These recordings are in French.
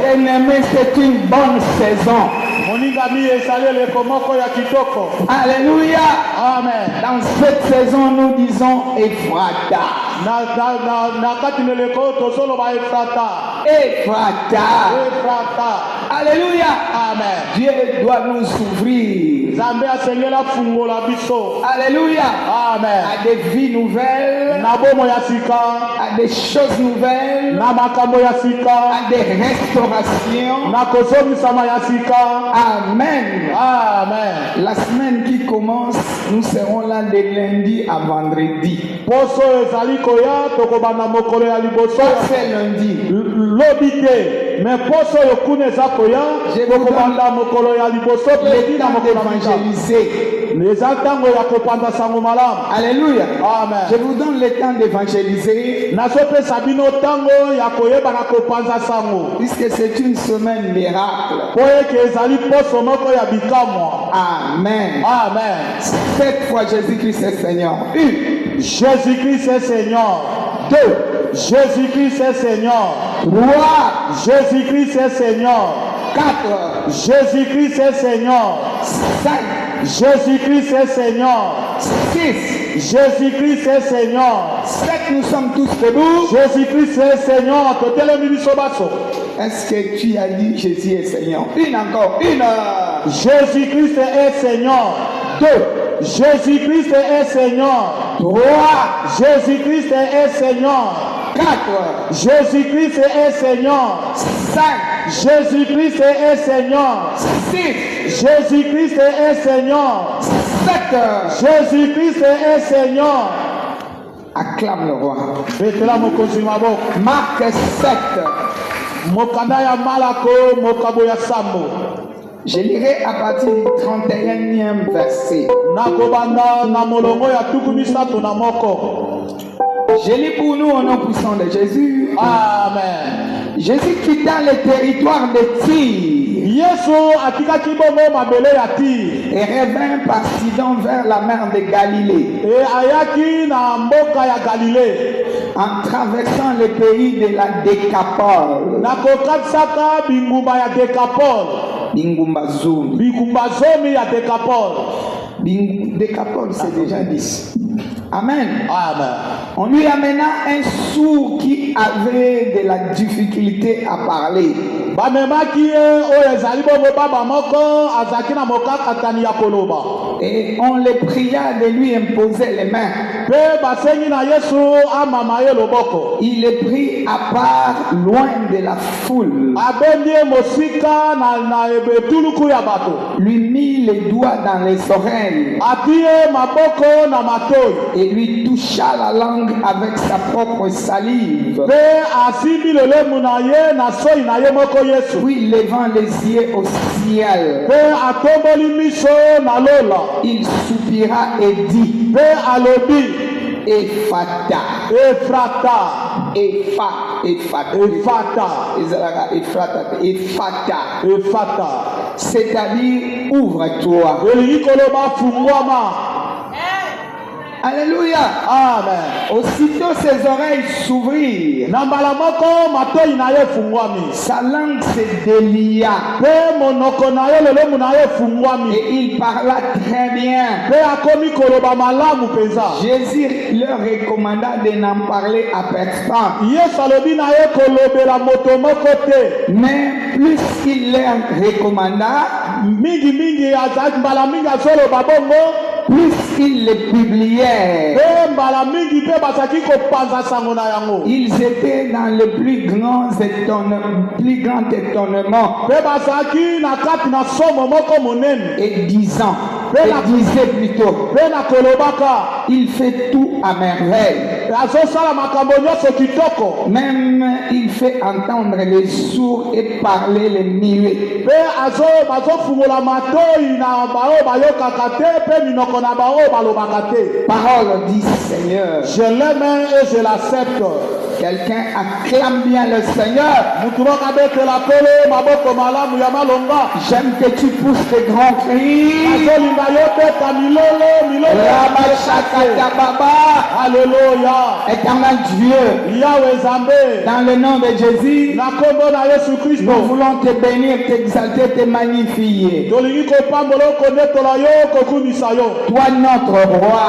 Bien-aimé, c'est une bonne saison. Alléluia. Amen. Dans cette saison, nous disons Ephrata. Ephrata. Alléluia. Amen. Dieu doit nous ouvrir. Alléluia. Amen. À des vies nouvelles. À des choses nouvelles. À des restaurations. Amen. Amen. La semaine qui commence, nous serons là de lundi à vendredi. C'est lundi. Mais poso yokune zakoya je vous donne le temps d'évangéliser. Alléluia. Amen. Je vous donne le temps d'évangéliser. Puisque c'est une semaine miracle. Amen. Amen. Cette fois Jésus-Christ est Seigneur. Une. Jésus-Christ est Seigneur. Deux. Jésus-Christ est Seigneur. 3. Jésus-Christ est Seigneur. 4. Jésus-Christ est Seigneur. 5. Jésus-Christ est Seigneur. 6. Jésus-Christ est Seigneur. 7. Nous sommes tous debout. Jésus-Christ est Seigneur. Est-ce que tu as dit Jésus est Seigneur? Une encore. Une. Jésus-Christ est Seigneur. 2. Jésus-Christ est Seigneur. 3. Jésus-Christ est Seigneur. 4. Jésus-Christ est Seigneur. 5. Jésus-Christ est Seigneur. 6. Jésus-Christ est Seigneur. 7. Jésus-Christ est Seigneur. Acclame le roi. Marc 7. Je lirai à partir du 31e verset. Je lis pour nous au nom puissant de Jésus. Amen. Jésus quitta le territoire de Tyr et revint par Sidon vers la mer de Galilée. En traversant le pays de la Décapole. Décapole, c'est déjà 10. Amen. Amen. On lui amena un sourd qui avait de la difficulté à parler. Et on le pria de lui imposer les mains. Il le prit à part, loin de la foule. Lui mit les doigts dans les oreilles et lui toucha la langue avec sa propre salive. Puis levant les yeux au ciel, il soupira et dit: Ephata. C'est-à-dire, ouvre-toi. Alléluia. Amen. Aussitôt ses oreilles s'ouvrirent. Sa langue se délia. Et il parla très bien. Jésus leur recommanda de n'en parler à personne. Mais plus il leur recommanda, plus il les publiait. Ils étaient dans le plus grand étonnement. Et disant, disait plutôt, il fait tout à merveille. Même il fait entendre les sourds et parler les muets. Parole dit Seigneur. Je l'aime et je l'accepte. Quelqu'un acclame bien le Seigneur. J'aime que tu pousses des grands cris. Alléluia. Éternel Dieu, dans le nom de Jésus, nous voulons te bénir, t'exalter, te magnifier. Toi notre roi,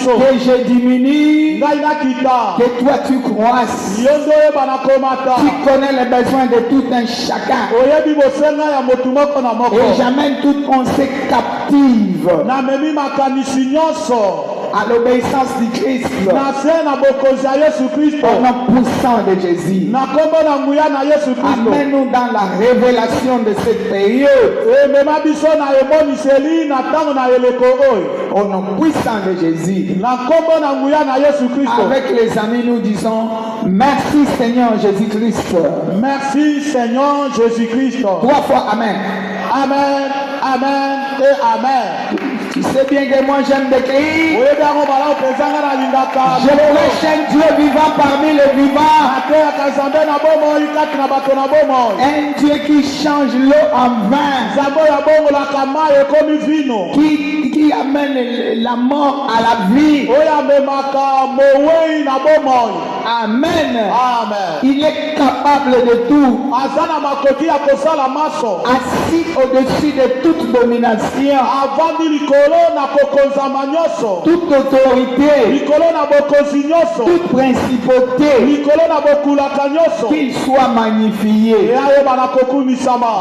que je diminue, que toi tu croisses. Tu connais les besoins de tout un chacun. Et j'amène toute pensée captive à l'obéissance du Christ. Au nom puissant de Jésus. Amène-nous dans la révélation de cette période. Au nom puissant de Jésus. Avec les amis, nous disons merci Seigneur Jésus-Christ. Merci Seigneur Jésus-Christ. 3 fois Amen. Amen, Amen et Amen. Tu sais bien que moi j'aime décrire. Je prêche un Dieu vivant parmi les vivants. Un Dieu qui change l'eau en vin. Qui amène la mort à la vie. Amen. Amen. Il est capable de tout. Assis au-dessus de toute domination. Toute autorité. Toute principauté. Qu'il soit magnifié.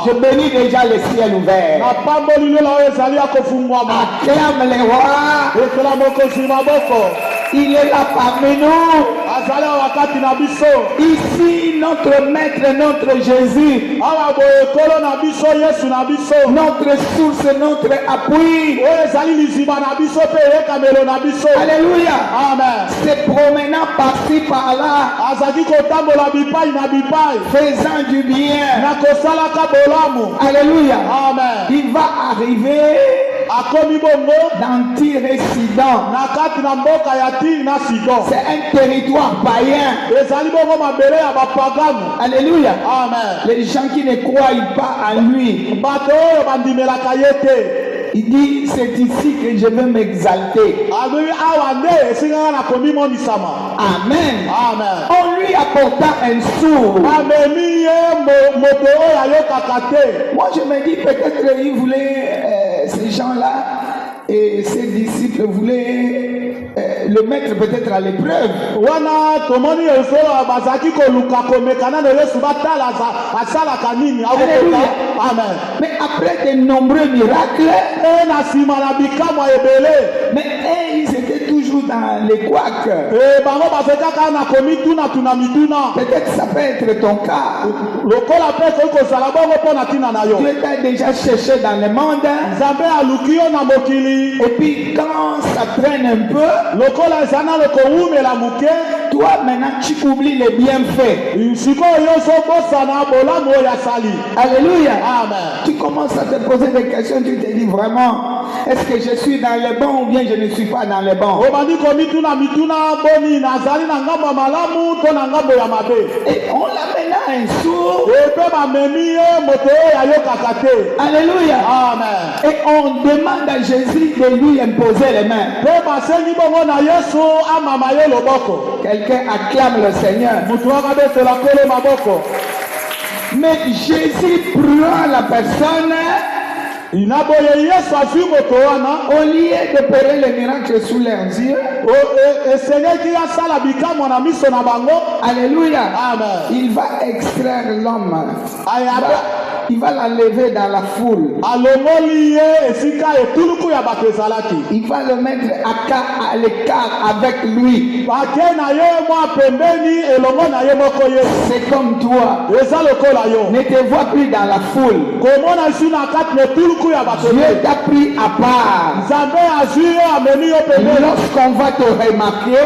Je bénis déjà le ciel ouvert. Acclame les rois. Il est là parmi nous. Ici, notre maître, notre Jésus. Notre source, notre appui. Alléluia. Amen. Se promenant par-ci par-là. Faisant du bien. Alléluia. Amen. Il va arriver d'Anti-Résident. C'est un territoire païen. Alléluia. Amen. Les gens qui ne croient pas en lui. Il dit, c'est ici que je vais m'exalter. Amen. Amen. On lui apporta un sourd. Moi, je me dis, peut-être il voulait, ces gens-là, et ses disciples voulaient le mettre peut-être à l'épreuve. Amen. Mais après de nombreux miracles, mais ils étaient toujours dans les couacs. Peut-être ça peut être ton cas. Tu étais déjà cherché dans le monde. Et puis quand ça traîne un peu, toi maintenant tu oublies les bienfaits. Alléluia. Amen. Tu commences à te poser des questions, tu te dis vraiment, est-ce que je suis dans le bon ou bien je ne suis pas dans le bon? Et on l'amène à un sourd. Alléluia. Amen. Et on demande à Jésus de lui imposer les mains. Quelqu'un acclame le Seigneur. Mais Jésus prend la personne. Au lieu d'opérer les miracles sous leurs yeux. Alléluia. Amen. Il va extraire l'homme. Il va l'enlever dans la foule. Il va le mettre à l'écart avec lui. C'est comme toi. Ne te vois plus dans la foule. Dieu t'a pris à part. Lorsqu'on va te remarquer,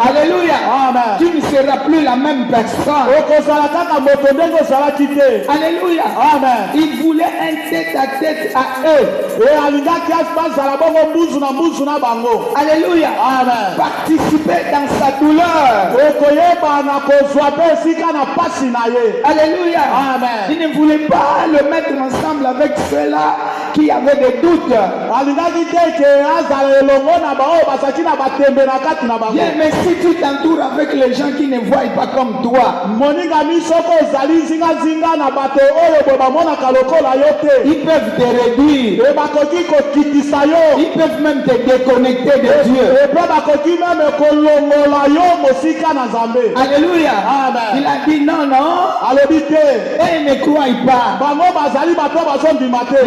alléluia, amen, tu ne seras plus la même personne. Alléluia. Amen. Il voulait un tête-à-tête à eux. Alléluia. Amen. Participer dans sa douleur. Alléluia. Amen. Il ne voulait pas le mettre ensemble avec ceux-là qui avaient des doutes. Bien, mais si tu t'entoures avec les gens qui ne voient pas comme toi, ils peuvent te réduire. Ils peuvent même te déconnecter de Dieu. Alléluia. Amen. Il a dit non, non. Et ils ne croient pas.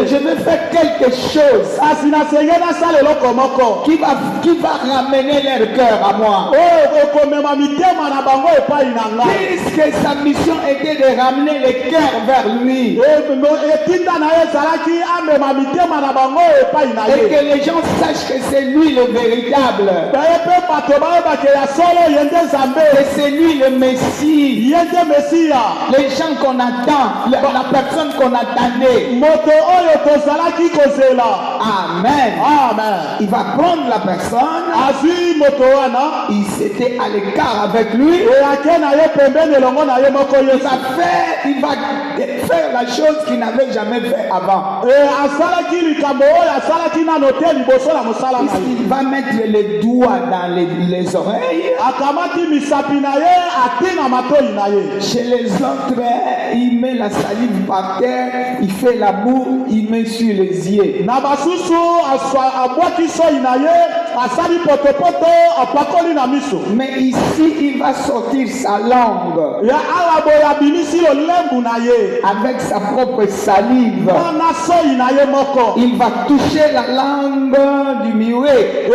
Je vais faire quelque chose qui va ramener leur cœur à moi. Puisque sa mission était de ramener les cœurs vers lui. Et que les gens sachent que c'est lui le véritable. Que c'est lui le Messie. Les gens qu'on attend, la personne qu'on attendait. Amen. Amen. Il va prendre la personne. Il s'était à l'écart avec lui. Il va faire la chose qu'il n'avait jamais fait avant. Il va mettre les doigts dans les oreilles. Chez les autres, il met la salive par terre, il fait la boue, il met sur les yeux. Mais ici, il va sortir sa langue avec sa propre salive. Il va toucher la langue du muet.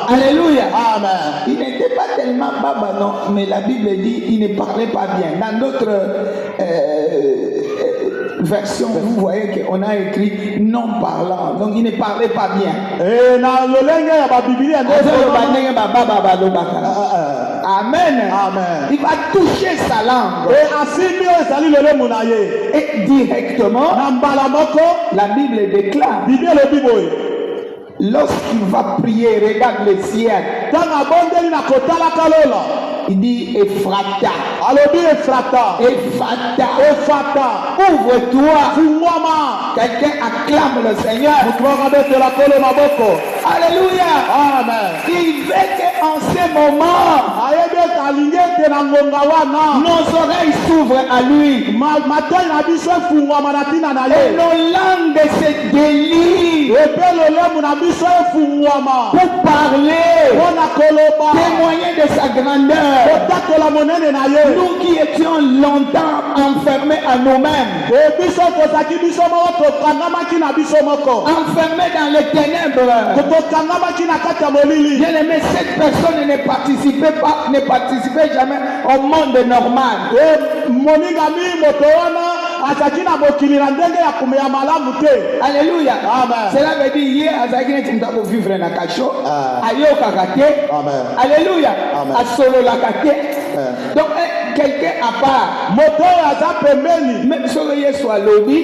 Alléluia. Amen. Il n'était pas tellement baba, non, mais la Bible dit il ne parlait pas bien. Dans d'autres versions, vous voyez qu'on a écrit non parlant, donc il ne parlait pas bien. Amen. Amen. Il va toucher sa langue. Et directement, la Bible déclare, lorsqu'il va prier, regarde le ciel. Il dit Ephrata. Ephrata. Ouvre-toi. Quelqu'un acclame le Seigneur. Alléluia. Amen. Il veut qu'en ce moment, nos oreilles s'ouvrent à lui. Et nos langues se délient pour parler, témoigner de sa grandeur. Nous qui étions longtemps enfermés à nous-mêmes, enfermés dans les ténèbres. Bien aimé, cette personne ne participait jamais au monde normal. Alléluia. Cela veut dire hier azaki neti mutako vivre na kasho ayoka kate. Alléluia. Asolo la kate. Donc quelqu'un à part moto aza pembeni même solo yesu alobi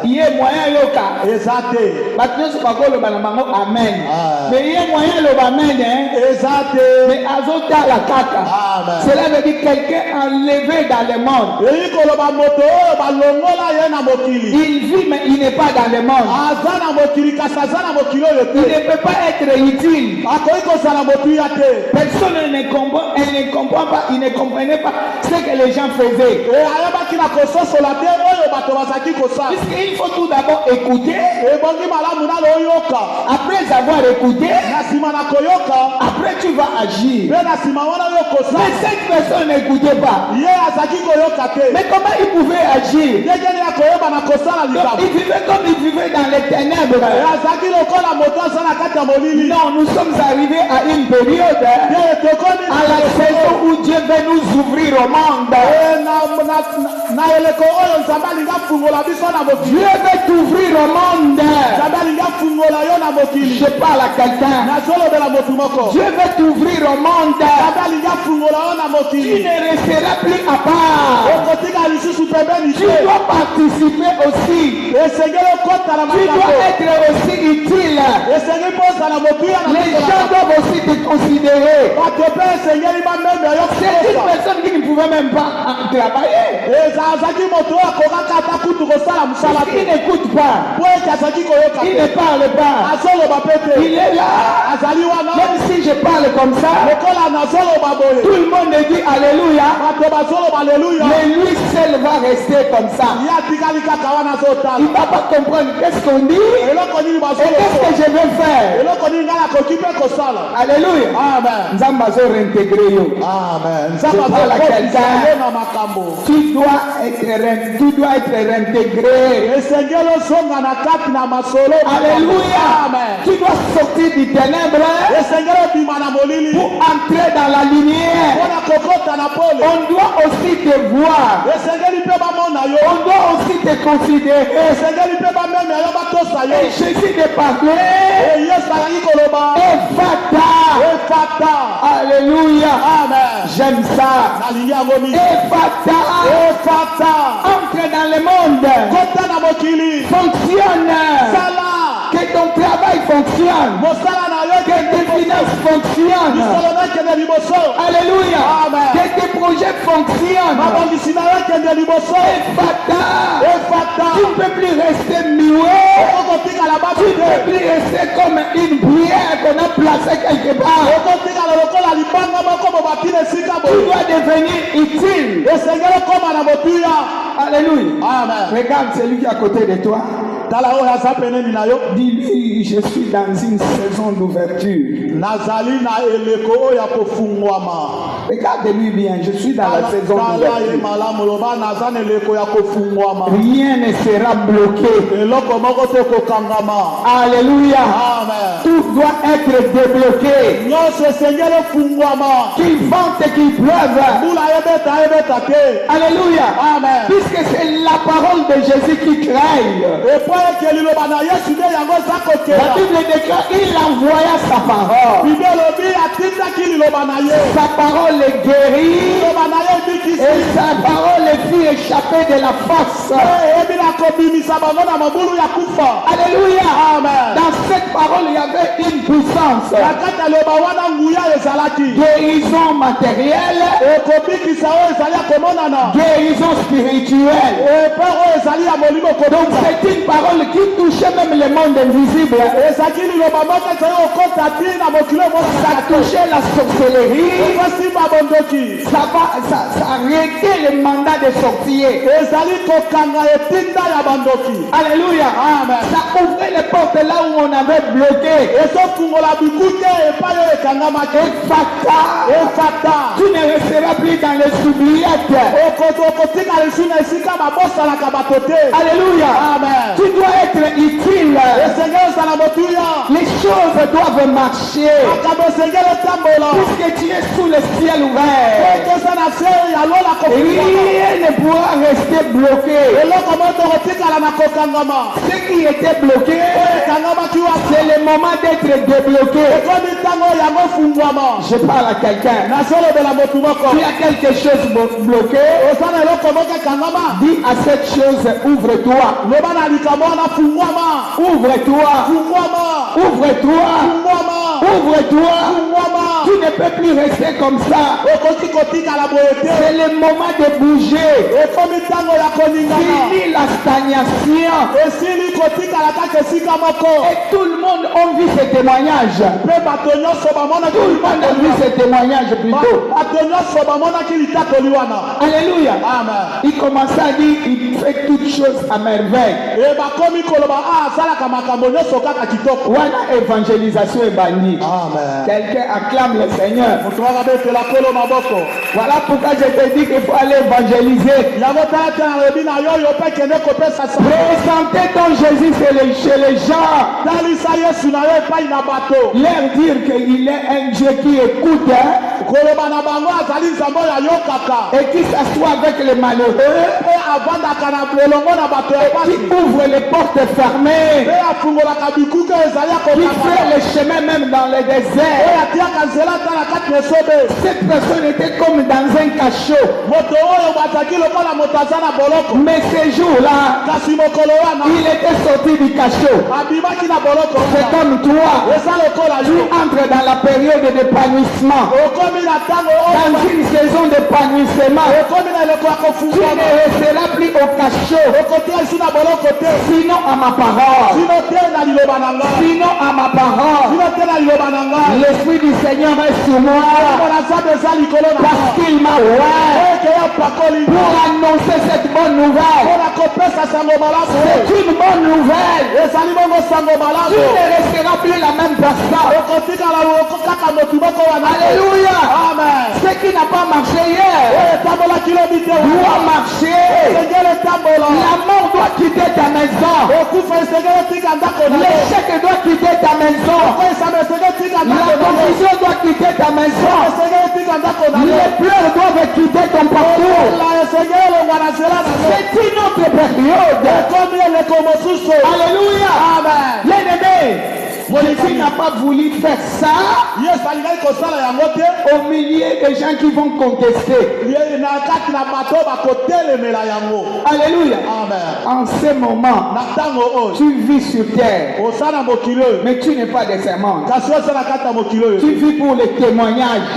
ye moyen yoka ezate batnyonso bakoloba na bango amen mais ye moyen loba amen ezate mais azotala kaka. Cela veut dire quelqu'un enlevé dans le monde. Il vit mais il n'est pas dans le monde. Il ne peut pas être utile. Personne ne comprend pas, il ne comprenait pas ce que les gens faisaient. Puisqu'il faut tout d'abord écouter. Après avoir écouté, après tu vas agir. Mais cette personne n'écoutait pas. Mais comment il pouvait agir? Donc, il vivait comme il vivait dans les ténèbres. Non, nous sommes arrivés à une période, à la saison où Dieu veut nous ouvrir au monde. Dieu veut t'ouvrir au monde. Je parle à quelqu'un. Dieu veut t'ouvrir au monde. Tu ne resteras plus à part. Tu dois participer aussi. Tu dois être aussi utile. Les gens doivent aussi te considérer. C'est une personne qui ne pouvait même pas travailler. Il n'écoute pas. Il ne parle pas. Il est là. Même si je parle comme ça, tout le monde dit Alléluia. Mais lui seul va rester comme ça. Il ne va pas comprendre qu'est-ce qu'on dit et qu'est-ce que je vais faire. Alléluia. Nzamba zo réintégrer yo. Je parle à quelqu'un. Tu dois être réintégré. Alléluia. Tu dois sortir du ténèbre pour entrer dans la lumière. On doit aussi te voir. On doit aussi te considérer. Et Jésus te parlait. Ephata. Alléluia. J'aime ça. Ephata. Entre dans le monde. Fonctionne. Que ton travail fonctionne. Que tes finances fonctionnent. Alléluia. Que tes projets fonctionnent. Ephata. Tu ne peux plus rester muet. Tu ne peux plus rester comme une prière qu'on a placée quelque part. Tu dois devenir utile. Alléluia. Regarde celui qui est à côté de toi. Dis-lui, je suis dans une saison d'ouverture. Regarde-lui bien, je suis dans la saison d'ouverture. Rien ne sera bloqué. Alléluia. Tout doit être débloqué. Qu'il vente et qu'il pleuve. Alléluia. Puisque c'est la parole de Jésus qui crée. La Bible déclare, il envoya sa parole. Sa parole parole guérit et sa parole fit échapper de la force. Alléluia. Amen. Dans cette parole, il y avait une puissance. Guérison matérielle, guérison spirituelle. Donc c'est une parole qui touchait même le monde invisible. Ça touchait la sorcellerie. Ça arrêtait le mandat des sorciers. Alléluia. Amen. Ça ouvrait les portes là où on avait bloqué. Tu ne resteras plus dans les oubliettes. Alléluia. Amen. Tu dois être utile. Les choses doivent marcher. Puisque tu es sous le ciel ouvert, rien ne pourra rester bloqué. Ce qui était bloqué, c'est le moment d'être débloqué. Je parle à quelqu'un. Tu as quelque chose bloqué, dis à cette chose, ouvre-toi. Ouvre-toi. Ouvre-toi. Ouvre-toi. Tu ne peux plus rester comme ça. C'est le moment de bouger. Fini la stagnation. Et tout le monde a vu ce témoignage. Tout le monde a vu ce témoignage plutôt. Alléluia. Amen. Il commença à dire, il fait toutes choses à merveille. Voilà évangélisation et bandit. Amen. Quelqu'un acclame le Seigneur. Voilà pourquoi je te dis qu'il faut aller évangéliser. Présenter ton Jésus chez les gens. Leur dire qu'il est un Dieu qui écoute et qui s'assoit avec les malheureux et qui ouvre les portes fermées, qui fait le chemin même dans le désert. Cette personne était comme dans un cachot. Mais ce jour-là, il était sorti du cachot. C'est comme toi. Tu entres dans la période d'épanouissement. Dans une saison d'épanouissement. Tu ne resteras plus au cachot. Sinon à ma parole. Sinon à ma parole. L'Esprit du Seigneur est sur moi. Parce qu'il m'a ouvert pour annoncer cette bonne nouvelle. C'est une bonne nouvelle. Tu ne resteras plus la même personne. Alléluia. Amen. Ce qui n'a pas marché hier doit marcher. La mort doit quitter ta maison. L'échec doit quitter ta maison. La confusion doit quitter ta maison. Les pleurs doivent quitter ton parcours. C'est une autre période. Alléluia. Amen. L'ennemi, Jésus n'a pas voulu faire ça au milieu des gens qui vont contester. Alléluia. Amen. En ce moment, tu vis sur terre, mais tu n'es pas des serments. Tu vis pour les témoignages.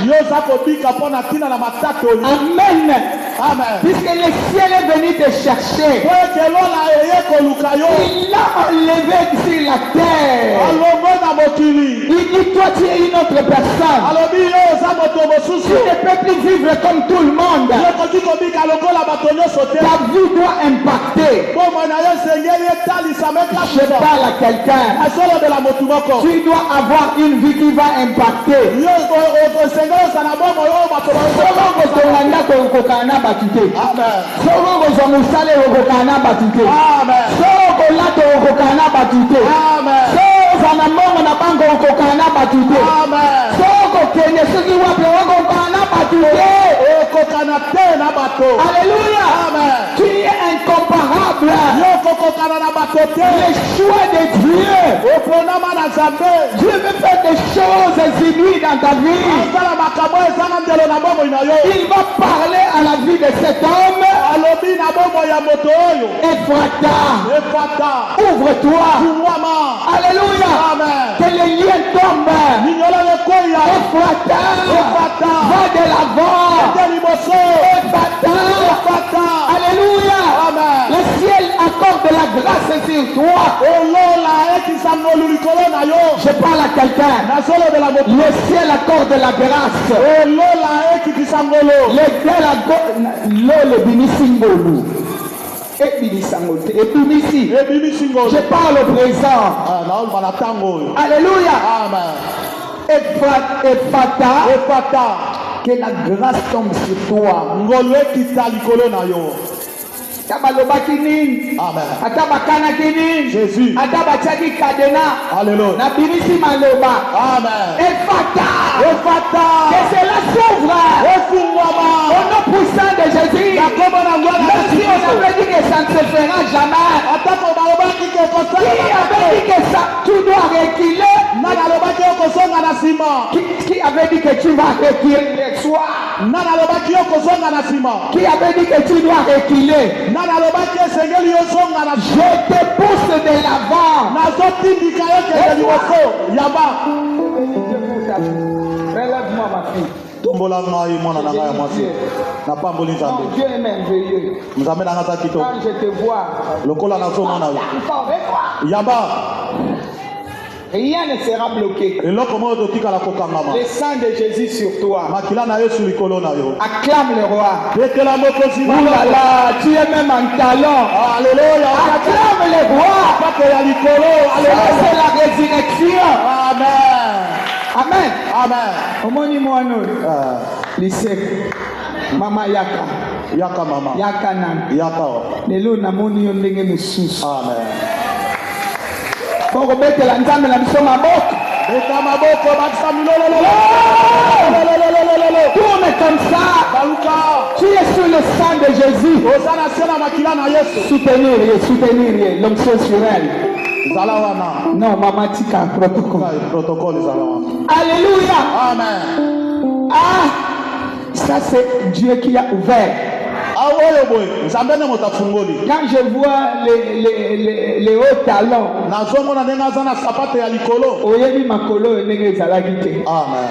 Amen. Amen. Puisque le ciel est venu te chercher, il l'a enlevé sur la terre. Il dit, toi tu es une autre personne. Tu ne peux plus vivre comme tout le monde. Ta vie doit impacter. Je parle à quelqu'un. Tu dois avoir une vie qui va impacter. Alléluia. Tu es incomparable. Le choix de Dieu Dieu veut faire des choses inouïes dans ta vie. Il va parler à la vie de cet homme. Ephrata, ouvre-toi. Alléluia. Que les liens tombent. Ephrata, va de l'avant. Ephrata. Alléluia. Le ciel accorde la grâce sur toi. Je parle à quelqu'un. Le ciel accorde la grâce. Le binisingolu. Je parle au présent. Alléluia. Ephrata. Que la grâce tombe sur toi. Amen. Jésus. Alléluia. Amen. Ephrata. Que cela s'ouvre. Au nom puissant de Jésus. Même si on avait dit que ça ne se fera jamais. Qui avait dit que ça, tu dois reculer. Qui avait dit que tu vas reculer le soir. Qui avait dit que tu dois reculer. Je te pousse de l'avant. Relève-moi ma fille. Non, Dieu est merveilleux. Quand je te vois, rien ne sera bloqué. Le sang de Jésus sur toi. Acclame le roi. Oulala, tu es même en talent. Alléluia. Acclame le roi. C'est la résurrection. Amen. Omoni lycée. Mama Yaka. Yaka nan. Lelo namoni yo ndenge mususu. Amen. Pour remettre la nzambe na biso maboko. Tourne comme ça. Tu es sur le sang de Jésus. Soutenir l'onction sur elle. Non, maman tika protocole. Alléluia. Amen. Ah, ça c'est Dieu qui a ouvert. Quand je vois les hauts talents, oyebi makolo ndenge ezalaki te. Amen.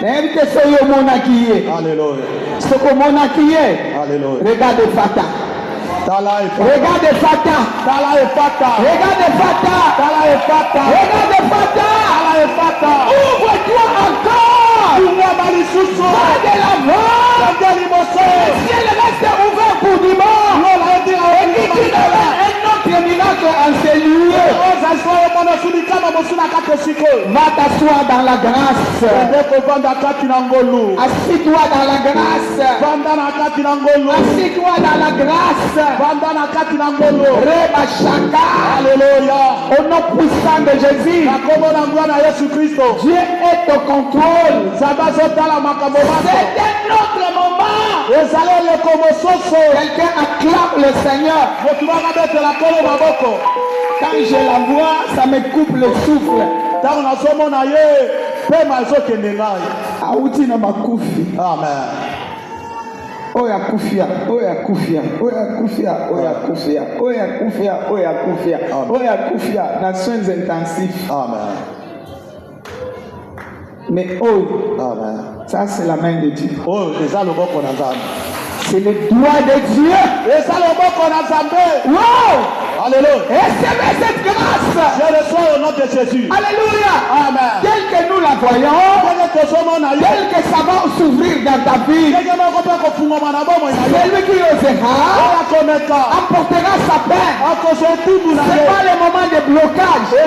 Nayebi te soki omonaki ye. Alléluia. Soki omonaki ye. Alléluia. Regarde Fata. Regarde Fata. Ouvre-toi encore. Va de l'avant. Le ciel reste ouvert pour dimanche. Et qui donnera un autre miracle en ce lieu. Va t'asseoir dans la grâce. Assis-toi dans la grâce. Assis-toi dans la grâce. Reba Shaka. Alléluia. Au nom puissant de Jésus. Dieu est au contrôle. C'est un autre moment. Quelqu'un acclame le Seigneur. Quand je la vois, ça me coupe le souffle. Aouti na makufi. Amen. Oya kufia. Dans soins intensifs. Amen. Mais Amen. ça c'est la main de Dieu. C'est le doigt de Dieu. Wow! Alléluia. Recevez cette grâce. Je reçois au nom de Jésus. Alléluia. Amen. Tel que nous la voyons, tel que ça va s'ouvrir dans ta vie, celui qui osera apportera sa paix. Ce n'est pas le moment de blocage. Ce n'est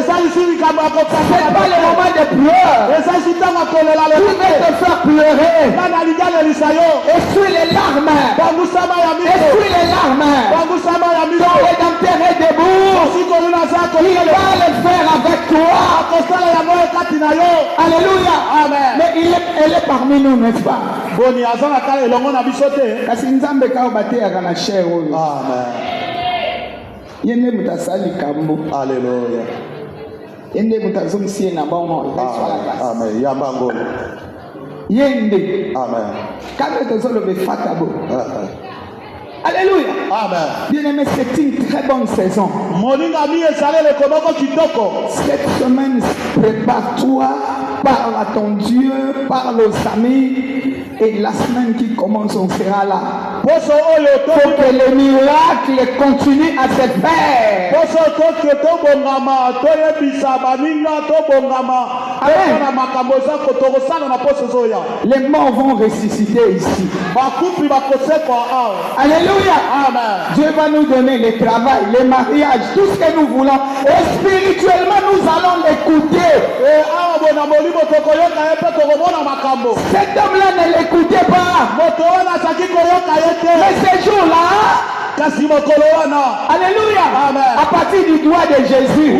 pas le moment de pleurs. Tu veux te faire pleurer. Essuie les larmes. Essuie les larmes. Ton rédempteur est debout. Il va le faire avec toi. Alléluia. Amen. Mais elle est parmi nous, n'est-ce pas? Kasi nzambe ka obate ya kana cher oyo. Amen. Yende mutasali kambo. Alléluia. Yende mutazomsie na bongo. Amen. Yambango. Yende. Amen. Quand tu le befatabo. Alléluia. Amen. Bien-aimé, c'est une très bonne saison. Cette semaine, prépare-toi, parle à ton Dieu, parle aux amis. Et la semaine qui commence, on sera là. Pour que les miracles continuent à se faire. Les morts vont ressusciter ici. Alléluia. Amen. Dieu va nous donner le travail, les mariages, tout ce que nous voulons. Et spirituellement, nous allons l'écouter. Cet homme-là ne l'écoutait pas. Mais ce jour-là, alléluia. Amen. À partir du doigt de Jésus,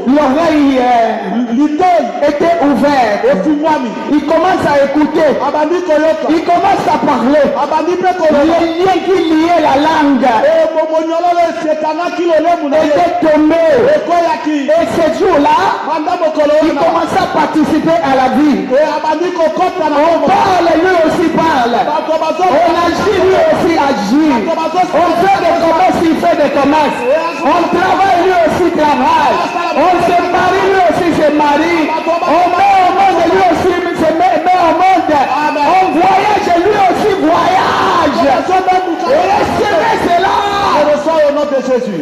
l'oreille était ouverte. Il commence à écouter. Il commence à parler. Les liens qui liaient la langue étaient tombés. Et ce jour-là, il commence à participer à la vie. On parle, lui aussi parle. On agit, lui aussi agit. On fait des commerces, il fait des commerces. On travaille, lui aussi travaille. On se marie, lui aussi se marie. On met au monde, lui aussi se met au monde. On voyage, lui aussi voyage. Et recevez cela. Je reçois au nom de Jésus.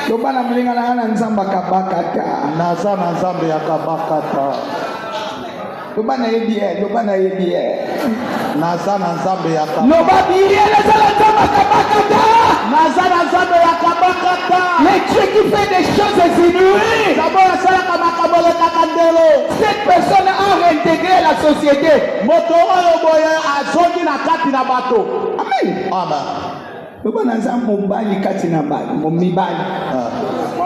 Lobana mlinga na nzamba kabakata. Naza na nzambe ya kabakata. Lobana yebie, lobana yebie. Naza na nzambe ya kabakata. Lobabie la nzamba kabakata. Naza na nzambe ya kabakata. Le Dieu qui fait des choses inouïes. D'abord sala kamakabole kakandelo. Cette personne a réintégré la société. Moto oyo boye azongi na kati na bato. Amen. Amen. Lobana nzamba mobali kati na bali, mobali.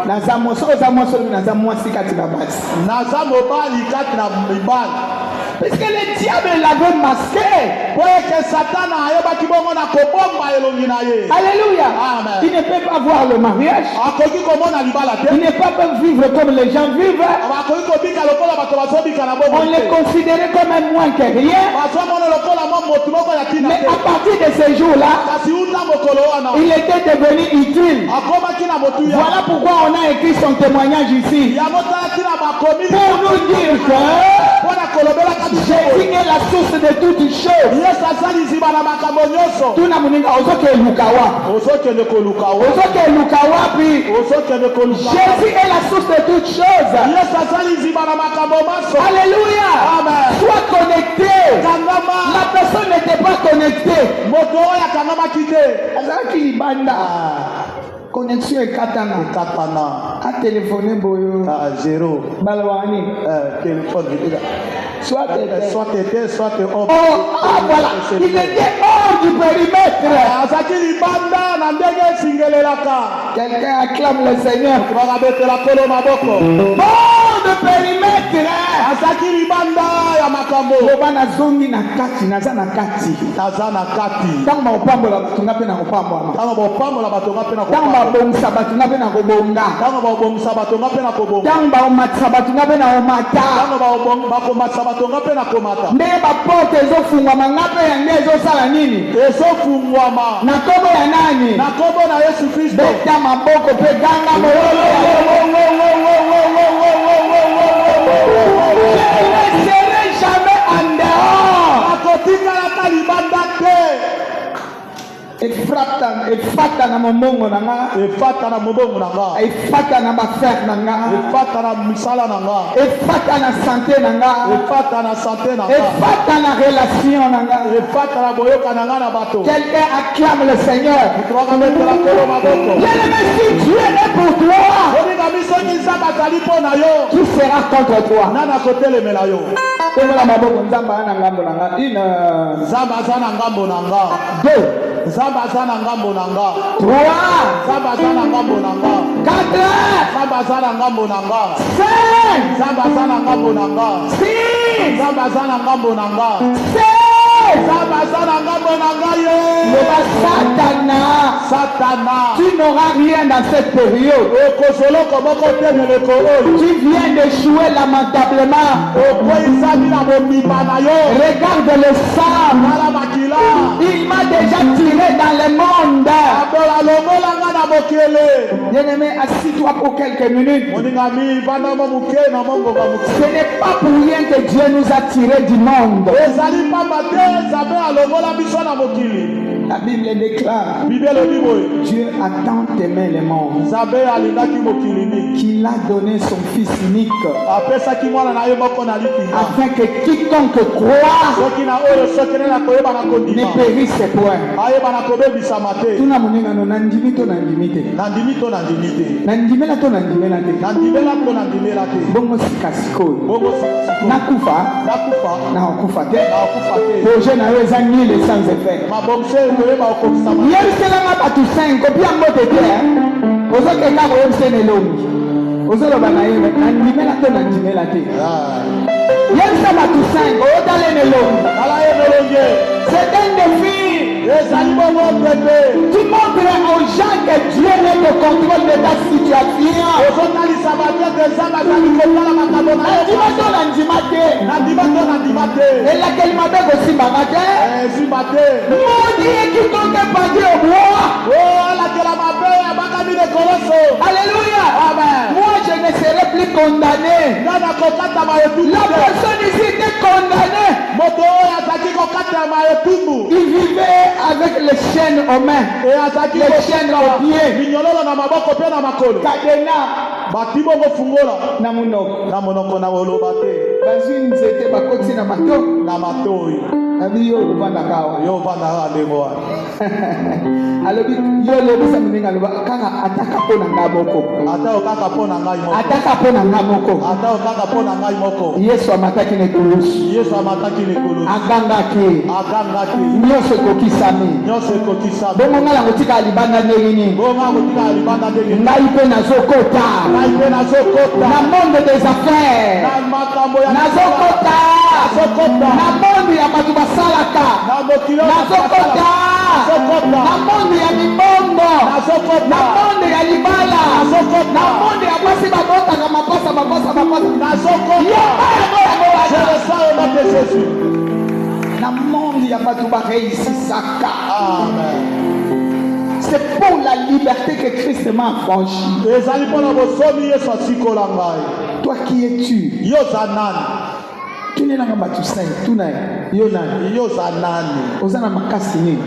Naza moso za moso naza mwasi kati na basi. Naza mobali kati na mibali. Parce que le diable l'avait masqué. Alléluia. Amen. Il ne peut pas voir le mariage. Il ne peut pas vivre comme les gens vivent. On les considérait comme un moins que rien. Mais à partir de ce jour-là, il était devenu utile. Voilà pourquoi on a écrit son témoignage ici. Pour nous dire que Jésus est la source de toutes choses. Tout na muninga ozoke lukawa. Jésus est la source de toutes choses. Alléluia. Sois connecté. La personne n'était pas connectée. Connexion est katana. A téléphoné boyo. Zéro. Balwani. Téléphone. Soit t'étais, soit t'es hors. Voilà. Il était hors du périmètre. Quelqu'un acclame le Seigneur. Hors de périmètre. Lobana zongi na kati, naza na kati. Tamba opambola batunga pe na opambola. Tamba bongsa batunga pe na kobonga. Tamba omatsa batunga pe na omata. Ndenge baporte ezofungwama ngape ya nde ezosala nini? Ezofungwama. Na kombo ya nani? Na kombo na Yesu Kristo. Beta maboko pe ganga moyolo. Je ne serai jamais en dehors. Akotika la libanda te. Efata na momongo na nga. Efata na momongo na nga. Efata na bafer na nga. Efata na misala na nga. Efata na santé na nga. Efata na santé na nga. Efata na relation na nga. Efata na boyoka na nga na bato. Quelqu'un acclame le Seigneur. Bien-aimé, si Dieu est pour toi, qui sera contre toi? Nana kote le melayo. Tomola maboko nzamba na ngambo na nga. Une. Zamba zana ngambo na nga. Deux. Zamba zana ngambo na nga. Trois. Zamba zana ngambo na nga. Quatre. Zamba zana ngambo na nga. Cinq. Zamba zana ngambo na nga. Six. Zamba zana ngambo na nga. Sept. Satana, tu n'auras rien dans cette période. Tu viens d'échouer lamentablement. Regarde le sang. Il m'a déjà tiré dans le monde. Bien-aimé, assis-toi pour quelques minutes. Ce n'est pas pour rien que Dieu nous a tirés du monde. La Bible déclare, Dieu a tant aimé le monde qu'il a donné son Fils unique afin que quiconque croit ne périsse point. Tuna muninga no nandimito bongo sikasiko nakufa te projet na yo eza nul sans effet. Yebiselanga batu 5 opia mbote te ozokenda koyebisena elongi ozoloba na ye nandimela te yebisa batu 5 oyotalena elongi c'est un défi. Tu montres aux gens que Dieu est au contrôle de ta situation. Et laquelle m'a fait aussi ma Alléluia. Moi je ne serai plus condamné. La personne ici était condamnée. Il vivait avec les chaînes aux mains, les chaînes aux pieds, Kadena, na monoko na oloba te. Bazwi nzete bakoti na matoi. Abi yo uvanda kawa. Alobi yo lebisa mninga loba kaka ataka pona ngaboko. Ataka pona ngaboko. Yesu amataki ne kulusu. Aganga ke. Nyoso kokisami. Bongo ngala ngotika libanda ndelini. Ngai pe nazokota. Na monde des affaires. Nazokota. Na monde ya batu basalaka. Nazokota. Na monde ya mibongo. Na monde ya libala. Na monde ya basi babotaka mapasa. Na monde ya batu ba réussissaka. Amen. C'est pour la liberté que Christ m'a affranchi. Toi qui es-tu? Tu n'es pas battu saint, tu n'es Yonani. Ozana makasi ni.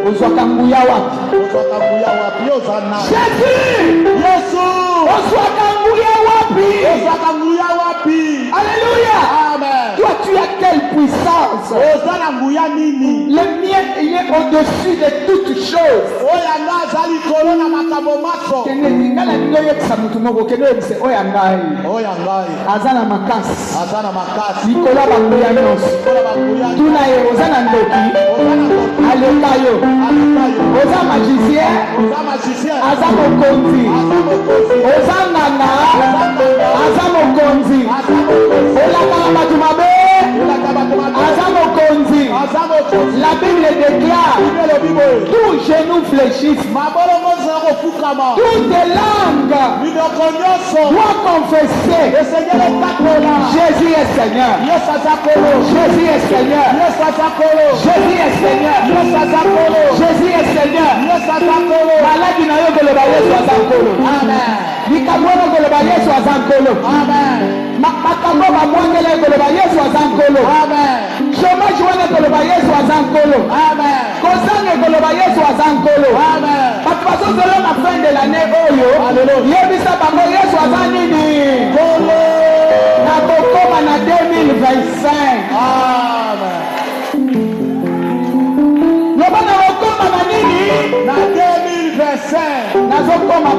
Ozwakanguya wapi? Jésus! Ozwakanguya wapi? Alléluia! Amen. Toi tu as quelle puissance? Le mien il est au-dessus de toutes choses. Azana makasi. Nicolas Banguya nyonso. Tuna ye ozana ndoki. Alekayo. Oza magicien. Aza mokonzi. Oza nganga. Aza mokonzi. Olakala batu mabe. Aza mokonzi. La Bible déclare tout genou fléchisse. Toutes les langues doivent confesser Jésus est Seigneur. Jésus est Seigneur. Jésus est Seigneur. Jésus est Seigneur. Maladi na yo koloba Yesu azankolo. Amen. Likamwana koloba Yesu azankolo. Amen. Makambo bamwangela koloba Yesu azankolo. Amen. Chômage wana koloba Yesu azankolo. Amen. Kozanga koloba Yesu azankolo. Amen. Parce que la fin de l'année oyo, yebisa bango Yesu azanini. Kolo. Na kokoma na 2025. Amen. Lobana kokoma na nini? Na 2025. Nazokoma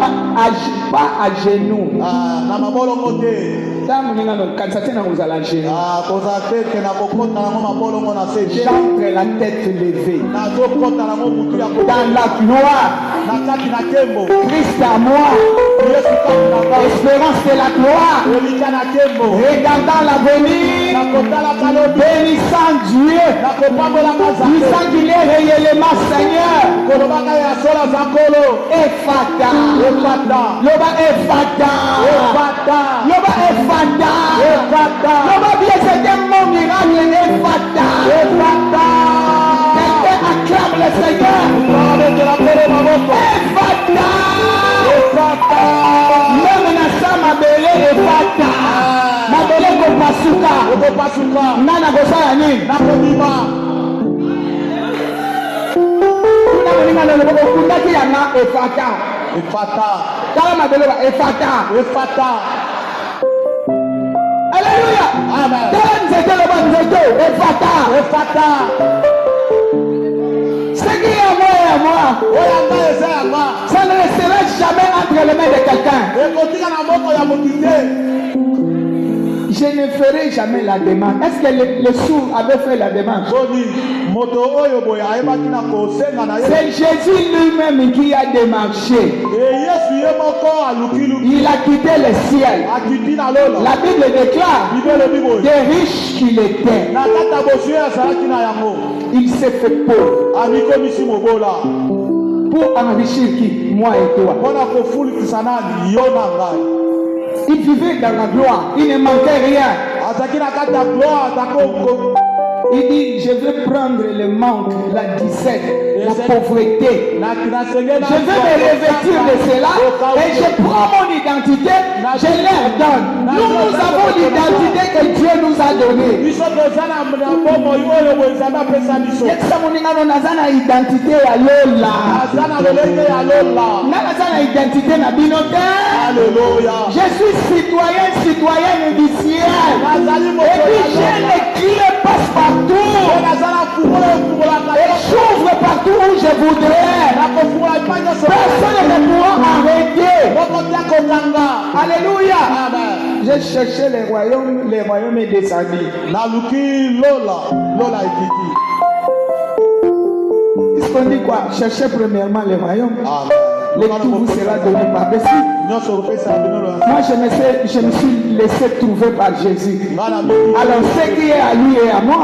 pas à genoux. Na mabolo mote. Tangu ninga no kansate na uzala genoux. Kozate ke na kokota na mabolo mona sete. J'entre la tête levée. Nazokota na mutu ya dans la gloire. Christ à moi, espérance de la gloire, regardant l'avenir, bénissant Dieu, disant qu'il est réellement Seigneur. Ephata, Loba Ephata, Loba Ephata, Loba bien c'est un mot miracle Ephata. Quelqu'un acclame le Seigneur. Ephata, même Nassa Mabele Ephata, Mabele Kopasuka, Nana Gosaya Ni. Ephata. Alléluia. Amen. Ephata. Ce qui est à moi, ça ne restera jamais entre les mains de quelqu'un. Je ne ferai jamais la demande. Est-ce que le sourd avait fait la demande? C'est Jésus lui-même qui a démarché. Il a quitté le ciel. La Bible déclare des riches qu'il était. Il s'est fait pauvre pour enrichir qui? Moi et toi. Il vivait dans la gloire. Il ne manquait rien. Il dit, je vais prendre le manque, la disette, la pauvreté. Je vais me revêtir de cela et je prends mon identité, je leur donne. Nous avons l'identité que Dieu nous a donnée. Identité à Lola. Je suis citoyenne du ciel. Et puis j'ai les clés passe-partout. Et j'ouvre partout où je voudrais. Personne ne pourra arrêter. Alléluia. J'ai cherché les royaumes est descendu. Qu'est-ce qu'on dit quoi? Cherchez premièrement les royaumes. Le tout vous sera donné par-dessus. Moi, je me suis laissé trouver par Jésus. Alors, ce qui est à lui et à moi.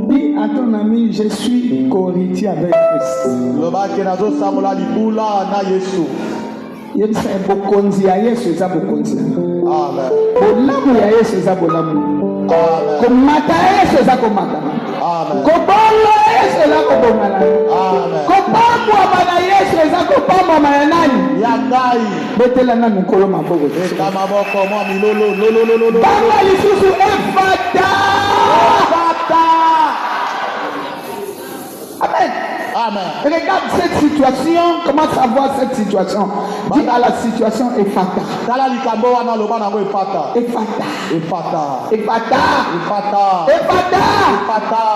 Dis à ton ami, je suis co-héritier avec Christ. Il s'est bokonzi ya Yesu za bokonzi. Amen. Bolamu ya Yesu za bolamu. Amen. Komata Yesu za komata. Amen. Kobolo Yesu za kobongala. Amen. Kopamwa bana Yesu za kopamwa mayanani. Ya ngai. Betela na mukolo maboko. Beta maboko mwa milolo. Baba lisusu Ephata. Amen. Amen. Regarde cette situation, commence à voir cette situation. Dis à la situation Ephata. Ephata.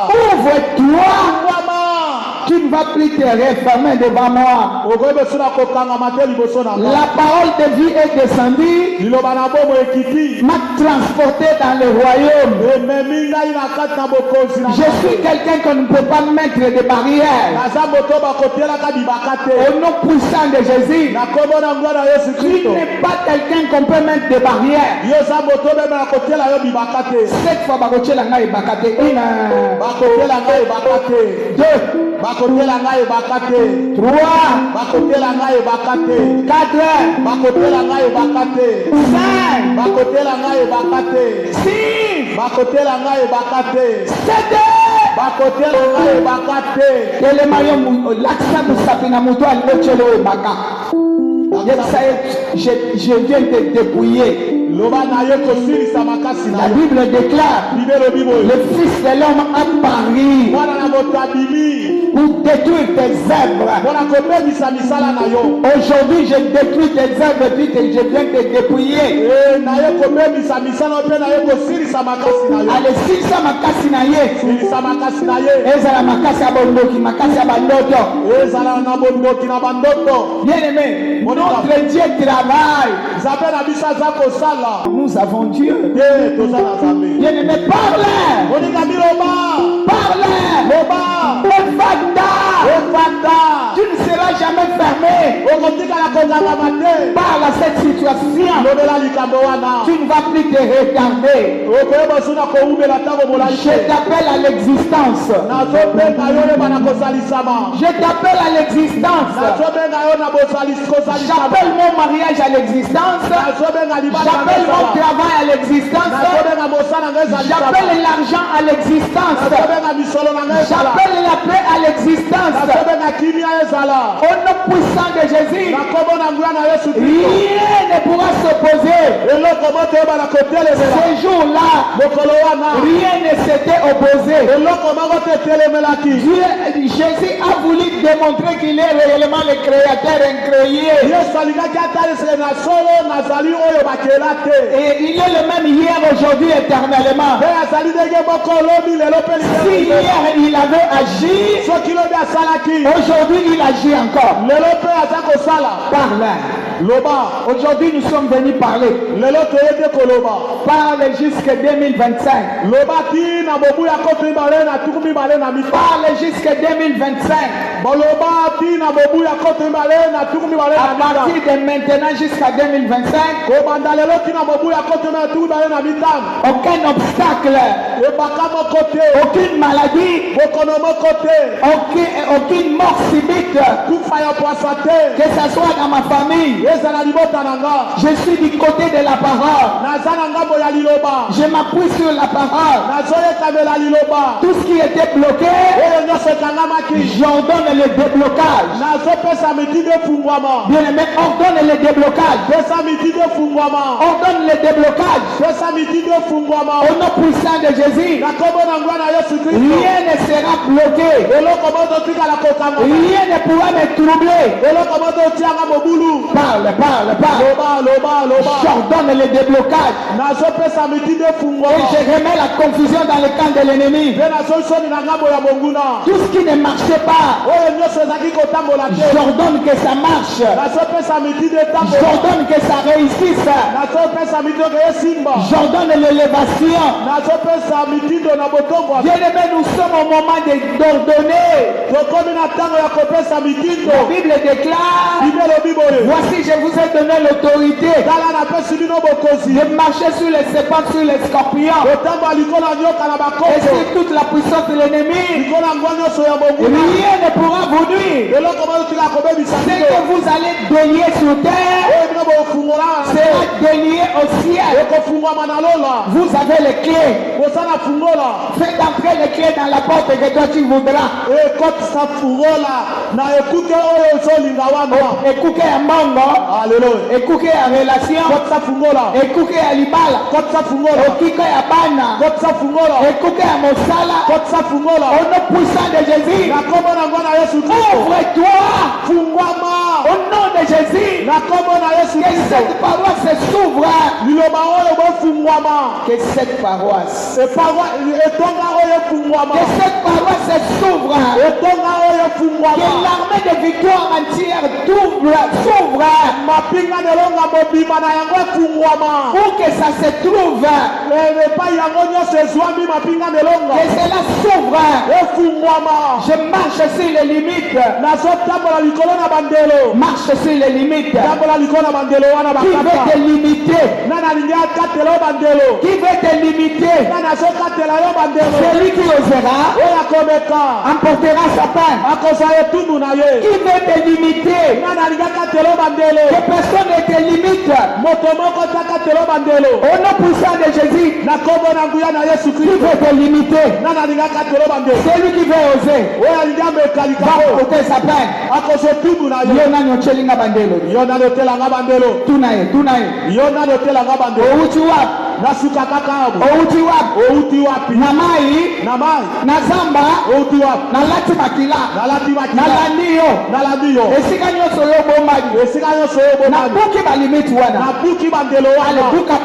Ouvre-toi. Tu ne vas plus te refermer devant moi. La parole de vie est descendue. M'a transporté dans le royaume. Je suis quelqu'un qu'on ne peut pas mettre de barrières. Au nom puissant de Jésus. Tu n'es pas quelqu'un qu'on peut mettre de barrières. Cette fois, bakotela ngai bakate 3 bakotela ngai bakate 4 bakotela ngai bakate 5 bakotela ngai bakate 6 bakotela ngai bakate 7 bakotela ngai bakate ele mayo laksa musapina muto alibechelo baka. Je viens te dépouiller. La Bible déclare le Fils de l'homme a paru pour détruire tes œuvres. Aujourd'hui, je détruis tes œuvres puis je viens te dépouiller. Allez, si ça m'a cassinaye, ezala makasi abondoki, makasi abandoto. Bien aimé, notre Dieu travaille. Nous avons Dieu. Bien aimé, parle. Parle. Ephata. Parle à cette situation. Tu ne vas plus te regarder. Je t'appelle à l'existence. Je t'appelle à l'existence. J'appelle mon mariage à l'existence. J'appelle mon travail à l'existence. J'appelle l'argent à l'existence. J'appelle la paix à l'existence. Au nom puissant de Jésus, rien ne pourra s'opposer. Ce jour-là, rien ne s'était opposé. Jésus a voulu démontrer qu'il est réellement le créateur incréé. Et il est le même hier, aujourd'hui, éternellement. Si hier il avait agi, aujourd'hui il agit encore. Parle. Aujourd'hui nous sommes venus parler. Parle jusqu'à 2025. Parle jusqu'à 2025. À partir de maintenant jusqu'à 2025, aucun obstacle, aucune maladie, aucune mort subite, que ce soit dans ma famille. Je suis du côté de la parole. Je m'appuie sur la parole. Tout ce qui était bloqué, j'ordonne le déblocage. Bien aimé, ordonne le déblocage. Ordonne le déblocage. Au nom puissant de Jésus, rien ne sera bloqué. Rien ne pourra me troubler. Parle. J'ordonne le déblocage. Et je remets la confusion dans le camp de l'ennemi. Tout ce qui ne marchait pas, j'ordonne que ça marche. J'ordonne que ça réussisse. J'ordonne l'élévation. Bien-aimé, nous sommes au moment d'ordonner. La Bible déclare, voici je vous ai donné l'autorité de marcher sur les serpents, sur les scorpions et sur toute la puissance de l'ennemi. Rien ne pourra vous nuire. Ce que vous allez délier sur terre sera délié au ciel. Vous avez les clés. Faites entrer les clés dans la porte que toi tu voudras. Écoutez à Mongo, écoutez à relation, écoutez à Libala, écoutez à Bana, écoutez à Mosala, au nom puissant de Jésus, ouvre-toi, au nom de Jésus, que cette paroisse s'ouvre, que cette paroisse s'ouvre, que l'armée de victoire entière s'ouvre, pour que ça se trouve, que cela s'ouvre. Je marche sur les limites, marche sur les limites. Qui veut te limiter? Qui veut te limiter? Celui qui osera emportera sa peine. Qui veut te limiter? Que personne ne te limite. Au nom puissant de Jésus, qui veut te limiter? Celui qui veut oser va porter sa peine. Outi wapi na mai na zamba na lati makila na landio esika nyoso yo bomani na buki balimiti wana na buki bandelo wale buka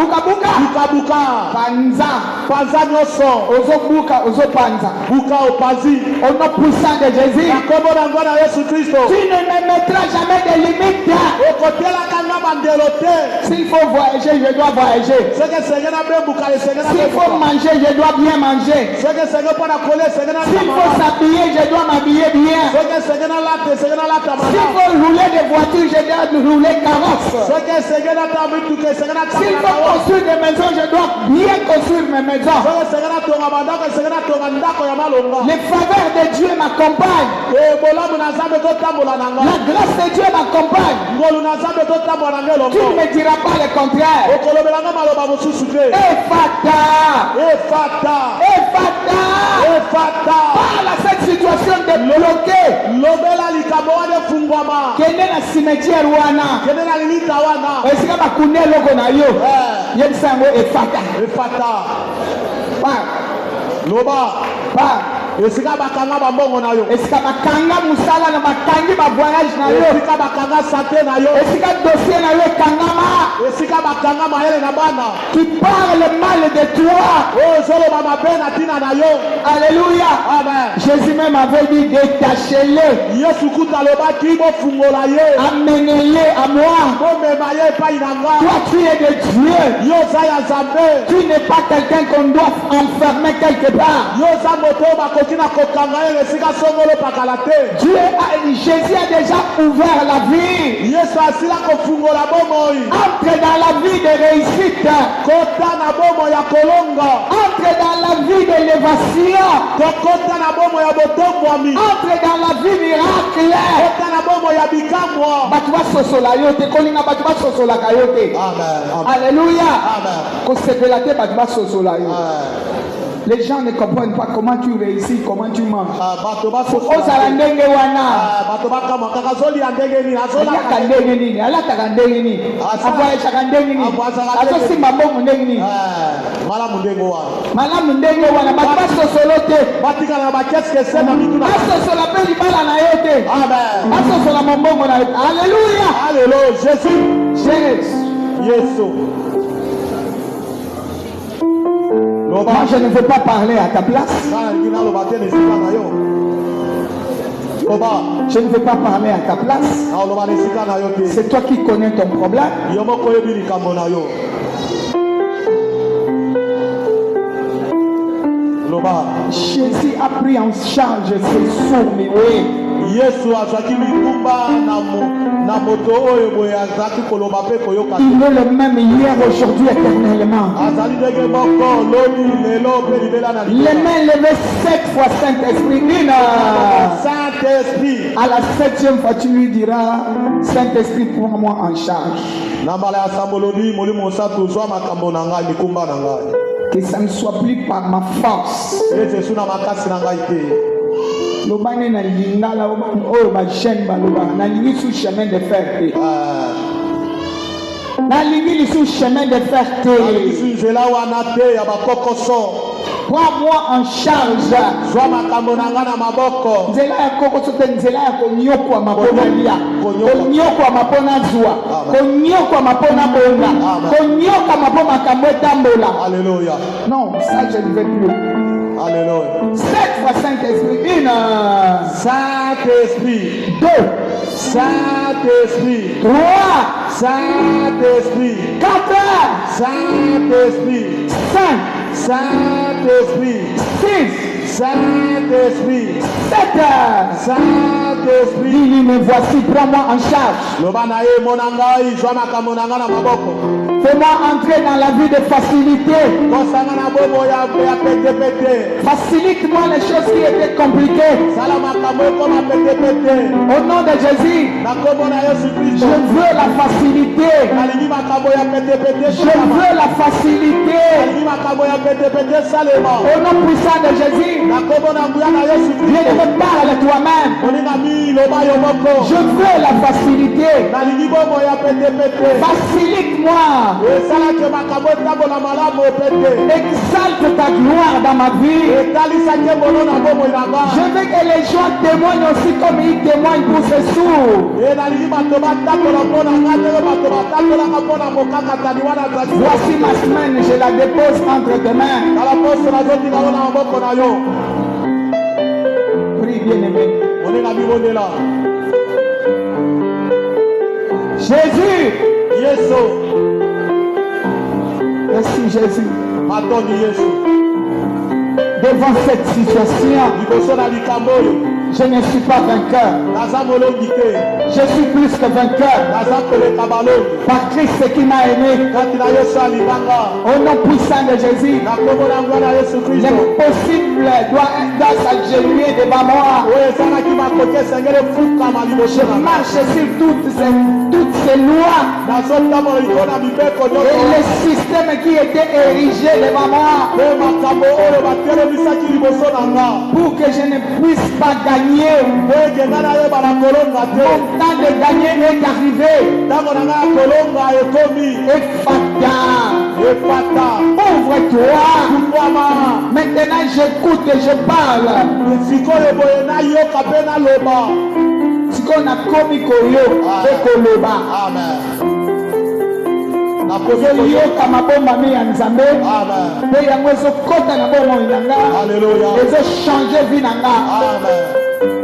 panza nyoso ozobuka ozopanza buka opazi au nom puissant de Jésus na kombo na ngona Yesu Kristo. Tu ne me mettras jamais de limite. S'il faut voyager, je dois voyager. Ce que S'il faut manger, je dois bien manger. S'il faut s'habiller, je dois m'habiller bien. S'il faut rouler des voitures, je dois rouler carrosse. S'il faut construire des maisons, je dois bien construire mes maisons. Les faveurs de Dieu m'accompagnent. La grâce de Dieu m'accompagne. Tu ne me diras pas le contraire. Ephata. Parle à cette situation de bloquer. Kende na cimetière wana. Esika bakune loko na yo. Yebsango Ephata. Esika bakanga bambongo na yo. Esika bakanga musala na bakangi ba voyage na yo. Esika bakanga santé na yo. Esika dossier na yo kangama. Esika bakanga mayele na bana. Qui parle mal de toi. Oh zolo mama bena tina na yo. Alléluia. Amen. Jésus même avait dit détachez-le. Yesu kutaloba kibo fungola ye. Amenez-le à moi. Bo memaye pa inanga. Toi tu es de Dieu. Yo zaya zambe. Tu n'es pas quelqu'un qu'on doit enfermer quelque part. Yo za moto ba kokina kokanga ye esika songolo pakalate. Jésus a déjà ouvert la vie. Yesu asila kofungola bomoi. Entre dans la vie de réussite. Kota na bomo ya kolonga. Entre dans la vie d'élévation. Kota na bomo ya botombwami. Entre dans la vie miracle. Kota na bomo ya bikamwa. Batu ba sosola yo te kolinga batu ba sosola ka yo te. Amen. Alléluia. Amen. Ko sepela te batu ba sosola yo. Les gens ne comprennent pas comment tu réussis, comment tu manges. Ozala ndenge wana. Alaka ndenge nini? Alaka ndenge nini? Aboyesaka ndenge nini? Azosimba mbongo ndenge nini? Malamu ndenge wana. Batu basosolo te. Basosola mpe libala na yo te. Basosola mbongo na yo. Alléluia. Alléluia. Jésus. Yesu. Moi, je ne veux pas parler à ta place. Je ne veux pas parler à ta place. C'est toi qui connais ton problème. Jésus a pris en charge ses sourds, mais oui. Yesu azaki mikumba na moto oyo boye azaki koloba pe koyoka. Il est le même hier, aujourd'hui, éternellement. Azali ndenge moko loni lelo pe libela na libela. Les mains levées 7 fois Saint-Esprit. Saint-Esprit. À la 7e fois, tu lui diras, Saint-Esprit, prends-moi en charge. Na mbala ya sambolodi molimo sato zwa makambo na ngai mikumba na ngai. Que ça ne soit plus par ma force. Yesu na makasi na ngai te. Lobane na lingala oh ba chaîne ba loba na lingi sous chemin de fer te. Na lingi sous chemin de fer te. Na lingi sous nzela wana te ya bakokoso. Prends-moi en charge. Zwa makambo na nga na maboko. Nzela ya kokoso te nzela ya konyokwa mapona lia. Konyokwa mapona zwa. Konyokwa mapona bonga. Konyokwa mapona makambo etambola. Alléluia. Non, ça je ne veux plus. Alléluia. 7 fois Saint-Esprit. 1. Saint-Esprit. 2. Saint-Esprit. 3. Saint-Esprit. 4. Saint-Esprit. 5. Saint-Esprit. 6. Saint-Esprit. 7. Saint-Esprit. Dis-lui, me voici, prends-moi en charge. Fais-moi entrer dans la vie de facilité. Facilite-moi les choses qui étaient compliquées. Au nom de Jésus, je veux la facilité. Je veux la facilité. Au nom puissant de Jésus, viens de me parler toi-même. Je veux la facilité. Facilite-moi. Exalte ta gloire dans ma vie. Je veux que les gens témoignent aussi comme ils témoignent pour ces sourds. Voici ma semaine, je la dépose entre tes mains. Prie, bien-aimé. Jésus. Merci Jésus. Matoni Yesu. Devant cette situation, je ne suis pas vainqueur. Je suis plus que vainqueur. Par Christ qui m'a aimé. Au nom puissant de Jésus, l'impossible doit s'agenouiller devant moi. Je marche sur toutes ces lois et le système qui était érigé devant moi pour que je ne puisse pas gagner. Mon temps de gagner est arrivé. Ouvre-toi. Maintenant j'écoute et je parle. yoka mabomba mi ya nzambe mpe yango ezokota na bomoi na nga ezochange vie na nga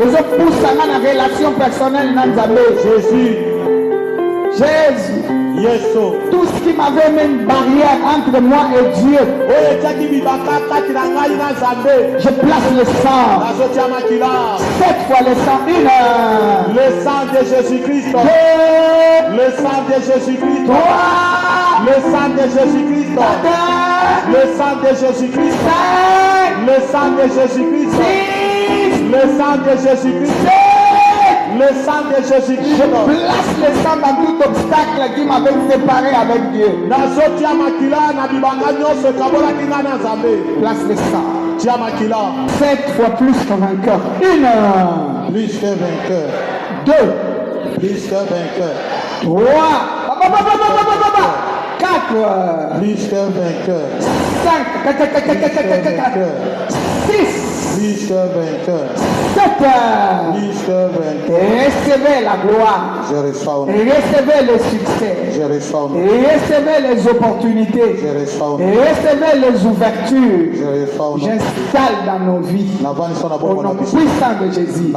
ezopusa nga na relation personnelle na nzambe Jésus. Tout ce qui m'avait mis une barrière entre moi et Dieu, je place le sang. 7 fois le sang, le sang de Jésus-Christ. Le sang de Jésus-Christ. Le sang de Jésus-Christ. Le sang de Jésus-Christ. Le sang de Jésus-Christ. Le sang de Jésus-Christ. Le sang de Jésus-Christ. Je place le sang dans tout obstacle qui m'avait séparé avec Dieu. Place le sang. 7 fois plus que vainqueur. 1. Plus que vainqueur. 2. Plus que vainqueur. 3. 4. Plus que vainqueur. 5. 6. Plus que vainqueur. 7. Plus que vainqueur. Recevez la gloire. Je reçois. Recevez le succès. Je reçois. Recevez les opportunités. Je reçois. Recevez les ouvertures. Je reçois. J'installe dans nos vies. Au nom puissant de Jésus.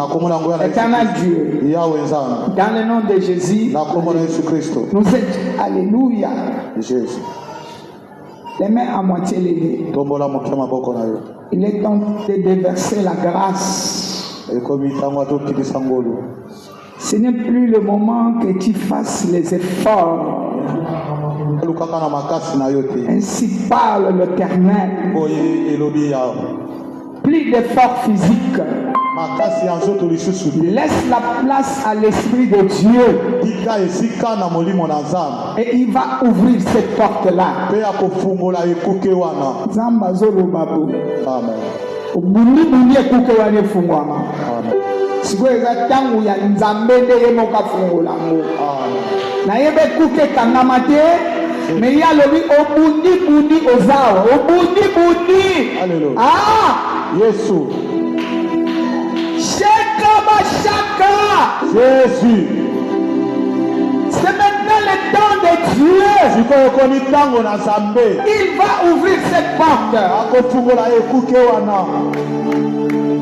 Éternel Dieu. Dans le nom de Jésus. Nous êtes. Alléluia. Jésus. Les mains à moitié levées. Il est temps de déverser la grâce. Ce n'est plus le moment que tu fasses les efforts. Ainsi parle l'Éternel. Plus d'efforts physiques. Laisse la place à l'Esprit de Dieu. Et il va ouvrir cette porte-là. Amen. Sikoyo eza ntango ya nzambe nde ye moko afungola ngo nayebe kuke ekangama te me ye alobi obundi ozawa obundi Yesu shaka bashaka Jésus. C'est maintenant le temps de Dieu. Il va ouvrir cette porte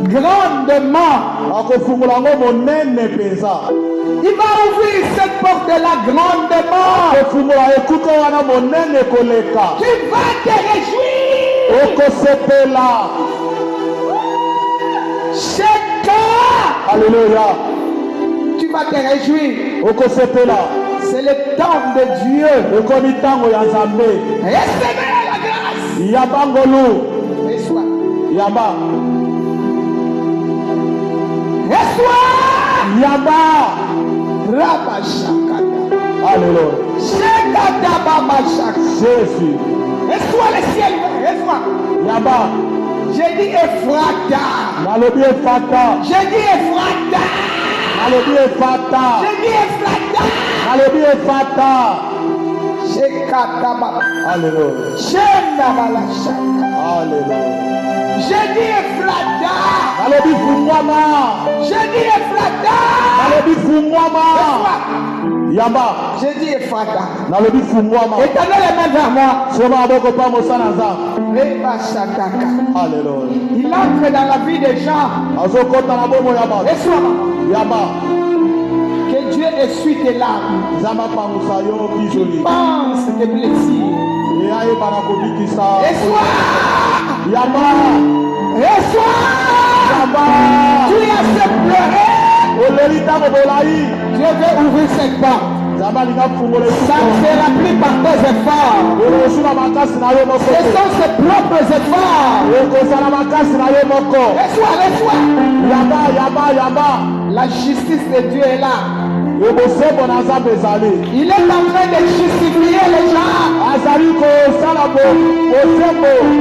grandement. Il va ouvrir cette porte-là grandement. Tu vas te réjouir. Chacun. Alléluia. Tu vas te réjouir. C'est le temps de Dieu. Recevez la grâce. Reçois. Reçois. Rabashakata. Alléluia. Shekata babashaka. Jésus. Reçois le ciel. Reçois. J'ai dit Ephrata. J'ai dit Ephrata. J'ai dit Ephrata. Shekata baba. Alléluia. Shenda balashaka. Alléluia. J'ai dit Ephrata. J'ai dit Ephrata. J'ai dit Ephrata. Étendez les mains vers moi. Alléluia. Il entre dans la vie des gens. Reçois. Que Dieu essuie tes larmes. Tu penses tes blessures. Reçois. Reçois. Tu es assez pleuré. Dieu veut ouvrir cette porte. Ça ne sera plus par tes efforts. Ce sont ses propres efforts. Reçois, reçois. La justice de Dieu est là. Il est en train de justifier les gens.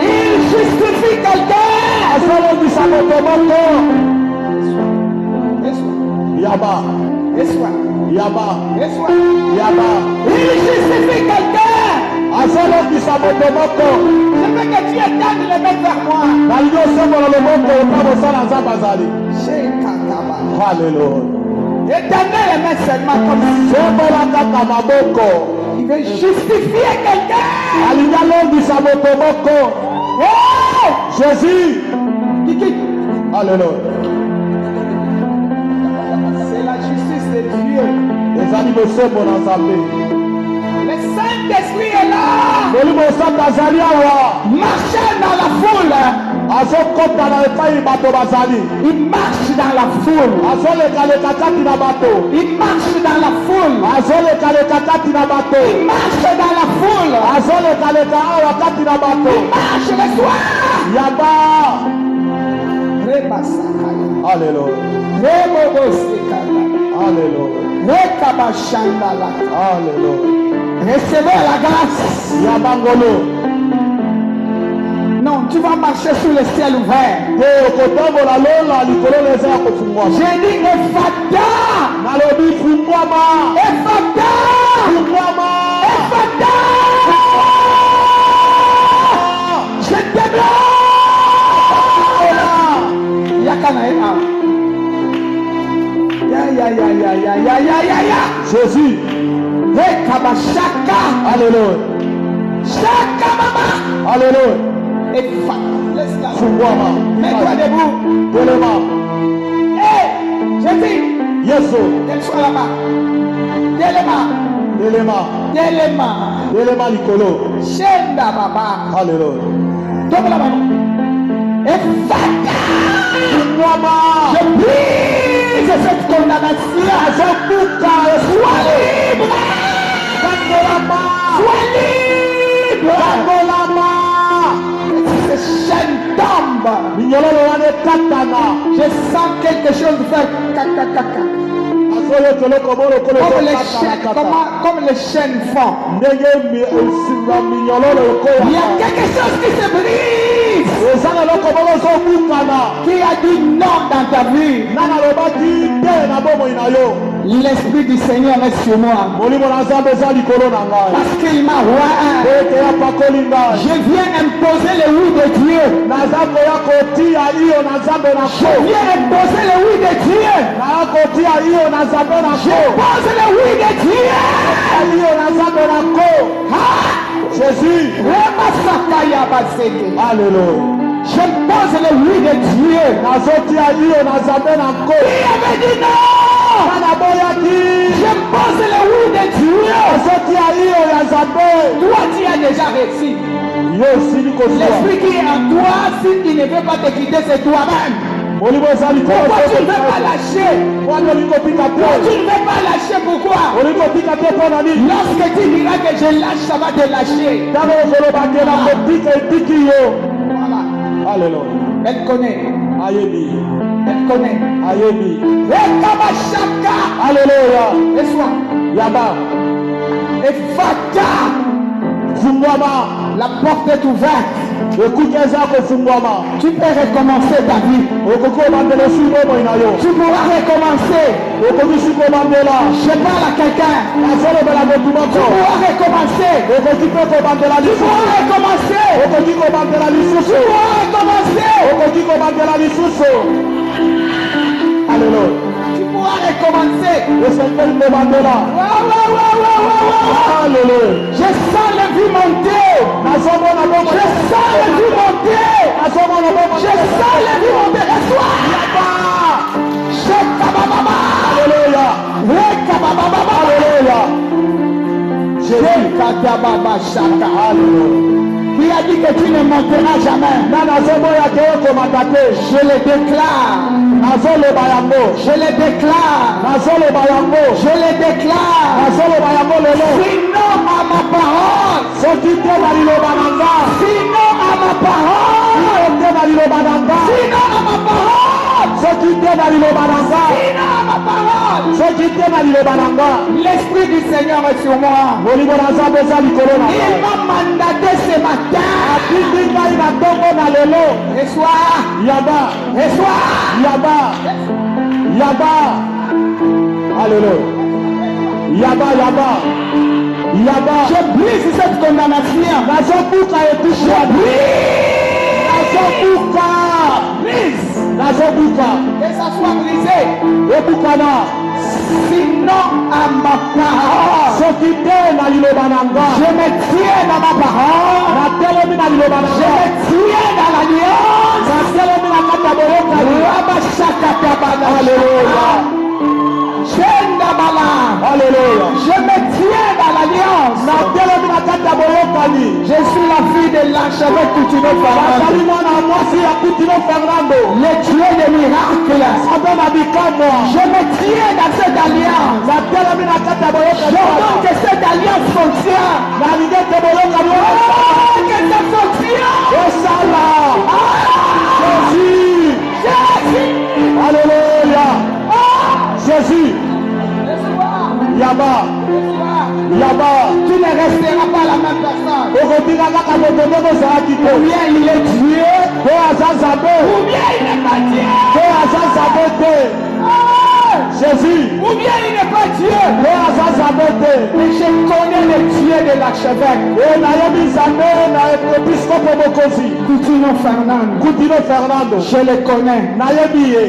Il justifie quelqu'un. Reçois. Reçois. Reçois. Il justifie quelqu'un. Je veux que tu éteignes les mains vers moi. Alléluia. Éteignez les mains seulement comme ça. Il veut justifier quelqu'un. Oh! Jésus. Alléluia. C'est la justice de Dieu. Les animaux sont bons dans sa paix. Le Saint-Esprit est là. Marchant dans la foule. Il marche dans la foule. Il marche dans la foule. Il marche dans la foule. Il marche le soir. Alléluia. Alléluia. Recevez la grâce. Non, tu vas marcher sous le ciel ouvert. J'ai dit Ephata. Ephata. Ephata. Je te bloque. Yakanaïa. Ya. Jésus. Chaka. Alléluia. Chaka mama. Alléluia. Laisse-la. Mets-toi debout. Hé, je dis. Yes. Qu'elle soit là-bas. Délema. Nicolo. Shenda baba. Alléluia. Tombe là-bas. Et fata. Je brise cette condamnation. Sois libre. Sois libre. Ces chaînes tombent. Je sens quelque chose faire caca. Comme les chaînes font. Il y a quelque chose qui se brise. Qui a dit non dans ta vie. L'Esprit du Seigneur est sur moi. Parce qu'il m'a oint. Je viens imposer le oui de Dieu. Je viens imposer le oui de Dieu. Je pose le oui de Dieu. Jésus. Alléluia. Je pose le oui de Dieu. Qui avait dit non. Je pose le oui de Dieu. Toi tu as déjà réussi. L'esprit qui est en toi, s'il ne veut pas te quitter, c'est toi-même. Pourquoi tu ne veux pas lâcher? Pourquoi tu ne veux pas lâcher? Pourquoi? Lorsque tu diras que je lâche, ça va te lâcher. Voilà. Alléluia. Elle connaît. Elle connaît. Alléluia. Reçois. Yaba. Et Fata. La porte est ouverte. Tu peux recommencer ta vie. Tu pourras recommencer. Je parle à quelqu'un. Tu pourras recommencer. Tu pourras recommencer. Alléluia. Tu pourras recommencer. Alléluia. Je sens le vie monter. Je sens le vie monter. Reçois. Alléluia. Alléluia. Jésus. Qui a dit que tu ne monteras jamais? Je le déclare. Je le déclare. Je le déclare. Sinon à ma parole. Sinon à ma parole. Sinon à ma parole. L'Esprit du Seigneur est sur moi. Il m'a mandaté ce matin. Et soir. Et soir. Alléluia. Je brise cette condamnation. Que ça soit brisé. Sinon à ma parole. Je me tiens à ma parole. Je me tiens à l'alliance. Alléluia. Je me tiens à l'alliance. Je suis la fille de l'archevêque Coutinho Fernando. Le Dieu des miracles. Je me tiens dans cette alliance. J'ordonne que cette alliance fonctionne. Que ça fonctionne. Alléluia. Jésus. Yaba. Tu ne resteras pas la même personne. Ou bien il est Dieu, ou bien il n'est pas Dieu. Jésus. Ou bien il n'est pas Dieu. Mais je connais le Dieu de l'archevêque. Coutinho Fernando. Je le connais.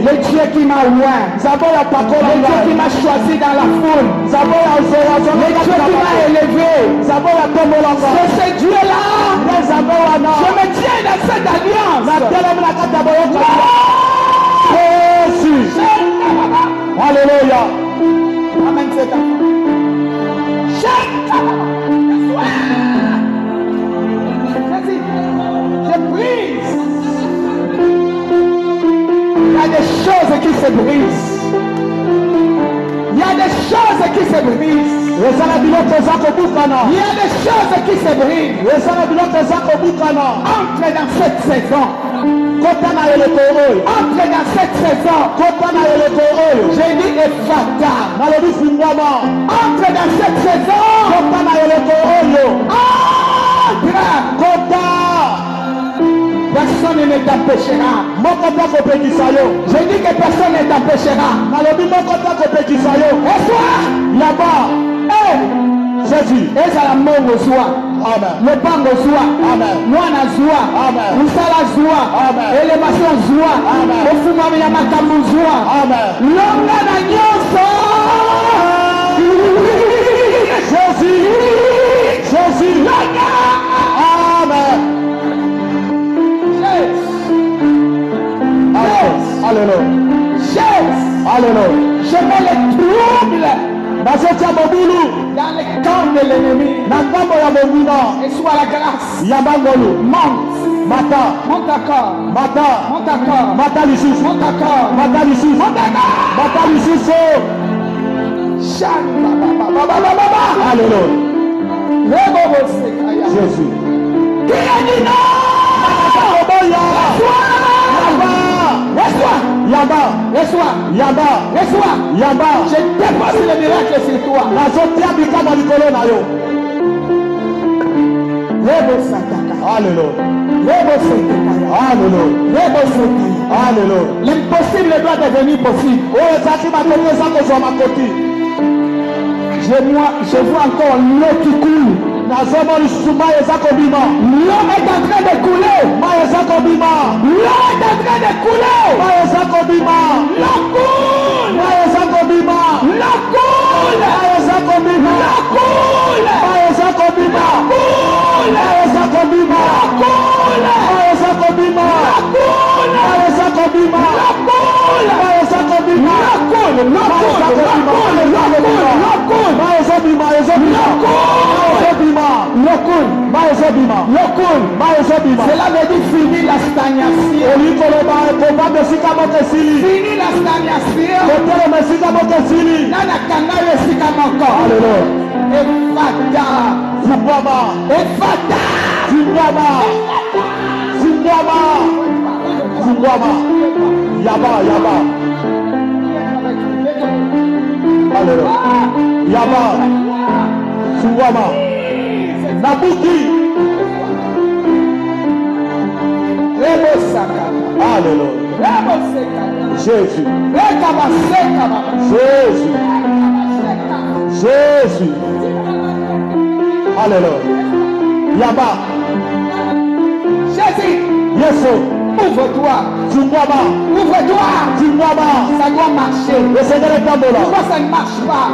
Le Dieu qui m'a oint. Le Dieu qui m'a choisi dans la foule. Le Dieu qui m'a élevé. C'est ce Dieu-là. Je me tiens dans cette alliance. Jésus. Alléluia. Amen. C'est ta je brise. Il y a des choses qui se brisent. Il y a des choses qui se brisent. Il y a des choses qui se brisent. Entre dans cette saison. Entre dans cette saison. J'ai dit Ephata. Entre dans cette saison. Entre. Personne ne t'empêchera. Je dis que personne ne t'empêchera. Et toi, là-bas, Jésus, et ça la mort au soir. Le pan au soir. Moi na soir. Musala soir. Élévation soir. Au fuma ya makamu soir. Longa na nyoso. Jésus. Longa. Amen. Alléluia. Je mets les troubles dans le camp de l'ennemi. Et soit la grâce. Monte. Monte encore. Monte encore. Monte encore. Alléluia. Jésus. Qui a dit non? Yaba. Je dépose le miracle sur toi. Alléluia. L'impossible doit devenir possible. Je vois encore l'eau qui coule. L'eau est en train de couler. L'eau est en train de couler. L'eau coule. Cela veut dire finir la stagnation. Finir la stagnation. Nana kangayo esika moko. Efata. Yaba. Alléluia. Yaba. Suwama. Nabuki. Alléluia. Jésus. Jésus. Alléluia. Yaba. Jésus. Yeso. Ouvre-toi. Ouvre-toi. Ça doit marcher. Pourquoi ça ne marche pas?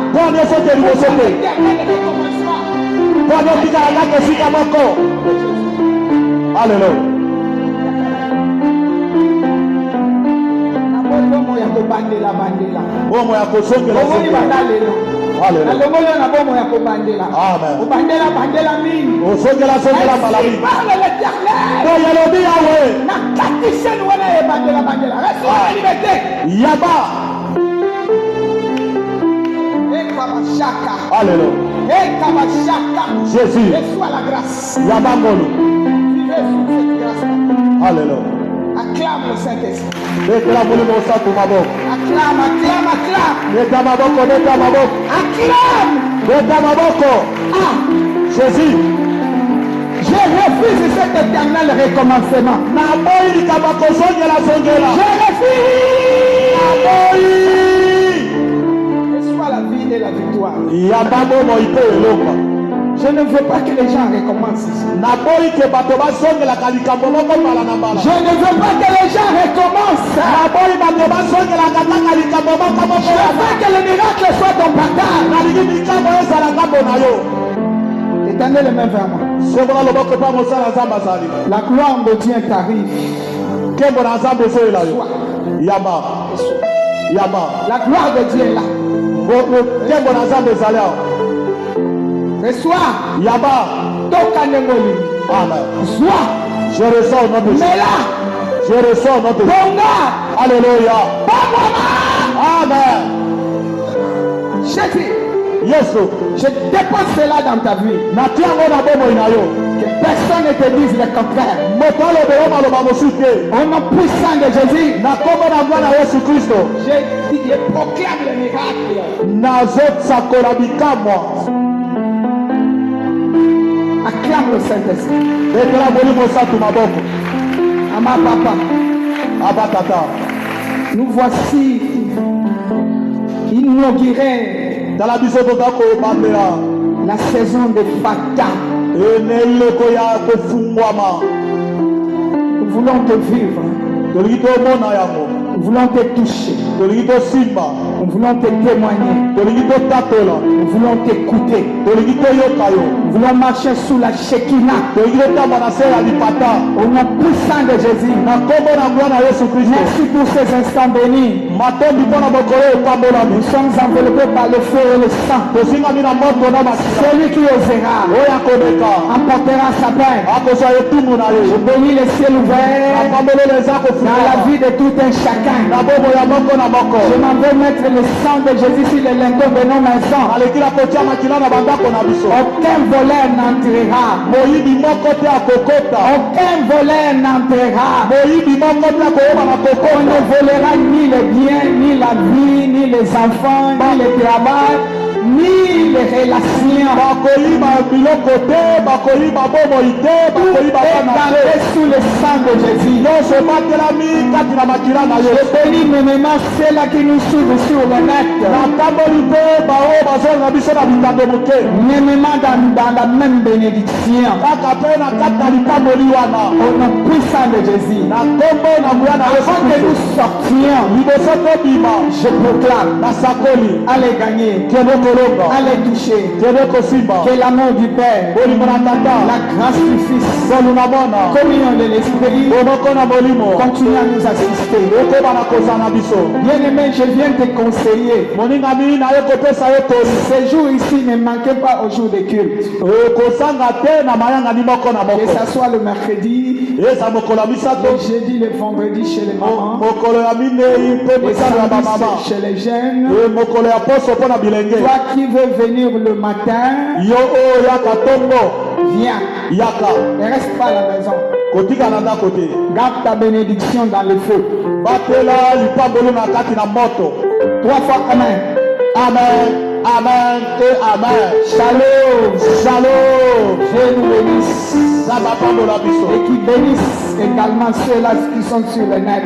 Alléluia. Jésus. Reçois la grâce. Alléluia. Acclame le Saint-Esprit. Acclame. Jésus. Je refuse cet éternel recommencement. Je refuse. Reçois la vie et la victoire. Je ne veux pas que les gens recommencent ici. Je ne veux pas que les gens recommencent. Je veux que le miracle soit ton partage. Étendez les mains vers moi. La gloire de Dieu t'arrive. La gloire de Dieu est là. Reçois. Tokanengoli. Sois. Je reçois au nom de Jésus. Mais là. Je reçois au nom de Jésus. Alléluia. Amen. Jésus. Yes. Je dépose cela dans ta vie. Que personne ne te dise le contraire. Au nom puissant de Jésus. Je proclame le miracle. Acclame le Saint-Esprit. Ama papa. Nous voici inaugurés la saison de Fata. Nous voulons te vivre. Nous voulons te toucher. Nous voulons te témoigner. Nous voulons t'écouter. Nous voulons marcher sous la Shekinah. Au nom puissant de Jésus. Merci pour ces instants bénis. Nous sommes enveloppés par le feu et le sang. Celui qui osera apportera sa paix. Je bénis les ciels ouverts dans la vie de tout un chacun. Je m'en vais mettre le sang de Jésus sur les linteaux de nos maisons. Aucun voleur n'entrera. Aucun voleur n'entrera. On ne volera ni les biens, ni la vie, ni les enfants, ni le travail, ni les relations. Sous le sang de Jésus. Je bénis mes ceux-là qui nous suivent sur le net. Même dans la même bénédiction. Au nom puissant de Jésus. Avant que nous sortions, je proclame. Allez gagner. Allez afficher que l'amour du Père, la grâce du Fils, communion de l'Esprit continue à nous assister. Bien-aimé, je viens te conseiller. Ces jours ici ne manquez pas au jour des cultes. Que ce soit le mercredi, le jeudi, le vendredi chez les mamans, les samedis chez les jeunes. Toi qui veux venir le matin, viens. Ne reste pas à la maison. Garde ta bénédiction dans le feu. 3 fois amen. Amen, amen et amen. Shalom, Shalom. Dieu nous bénisse. Et qui bénisse également ceux-là qui sont sur le net.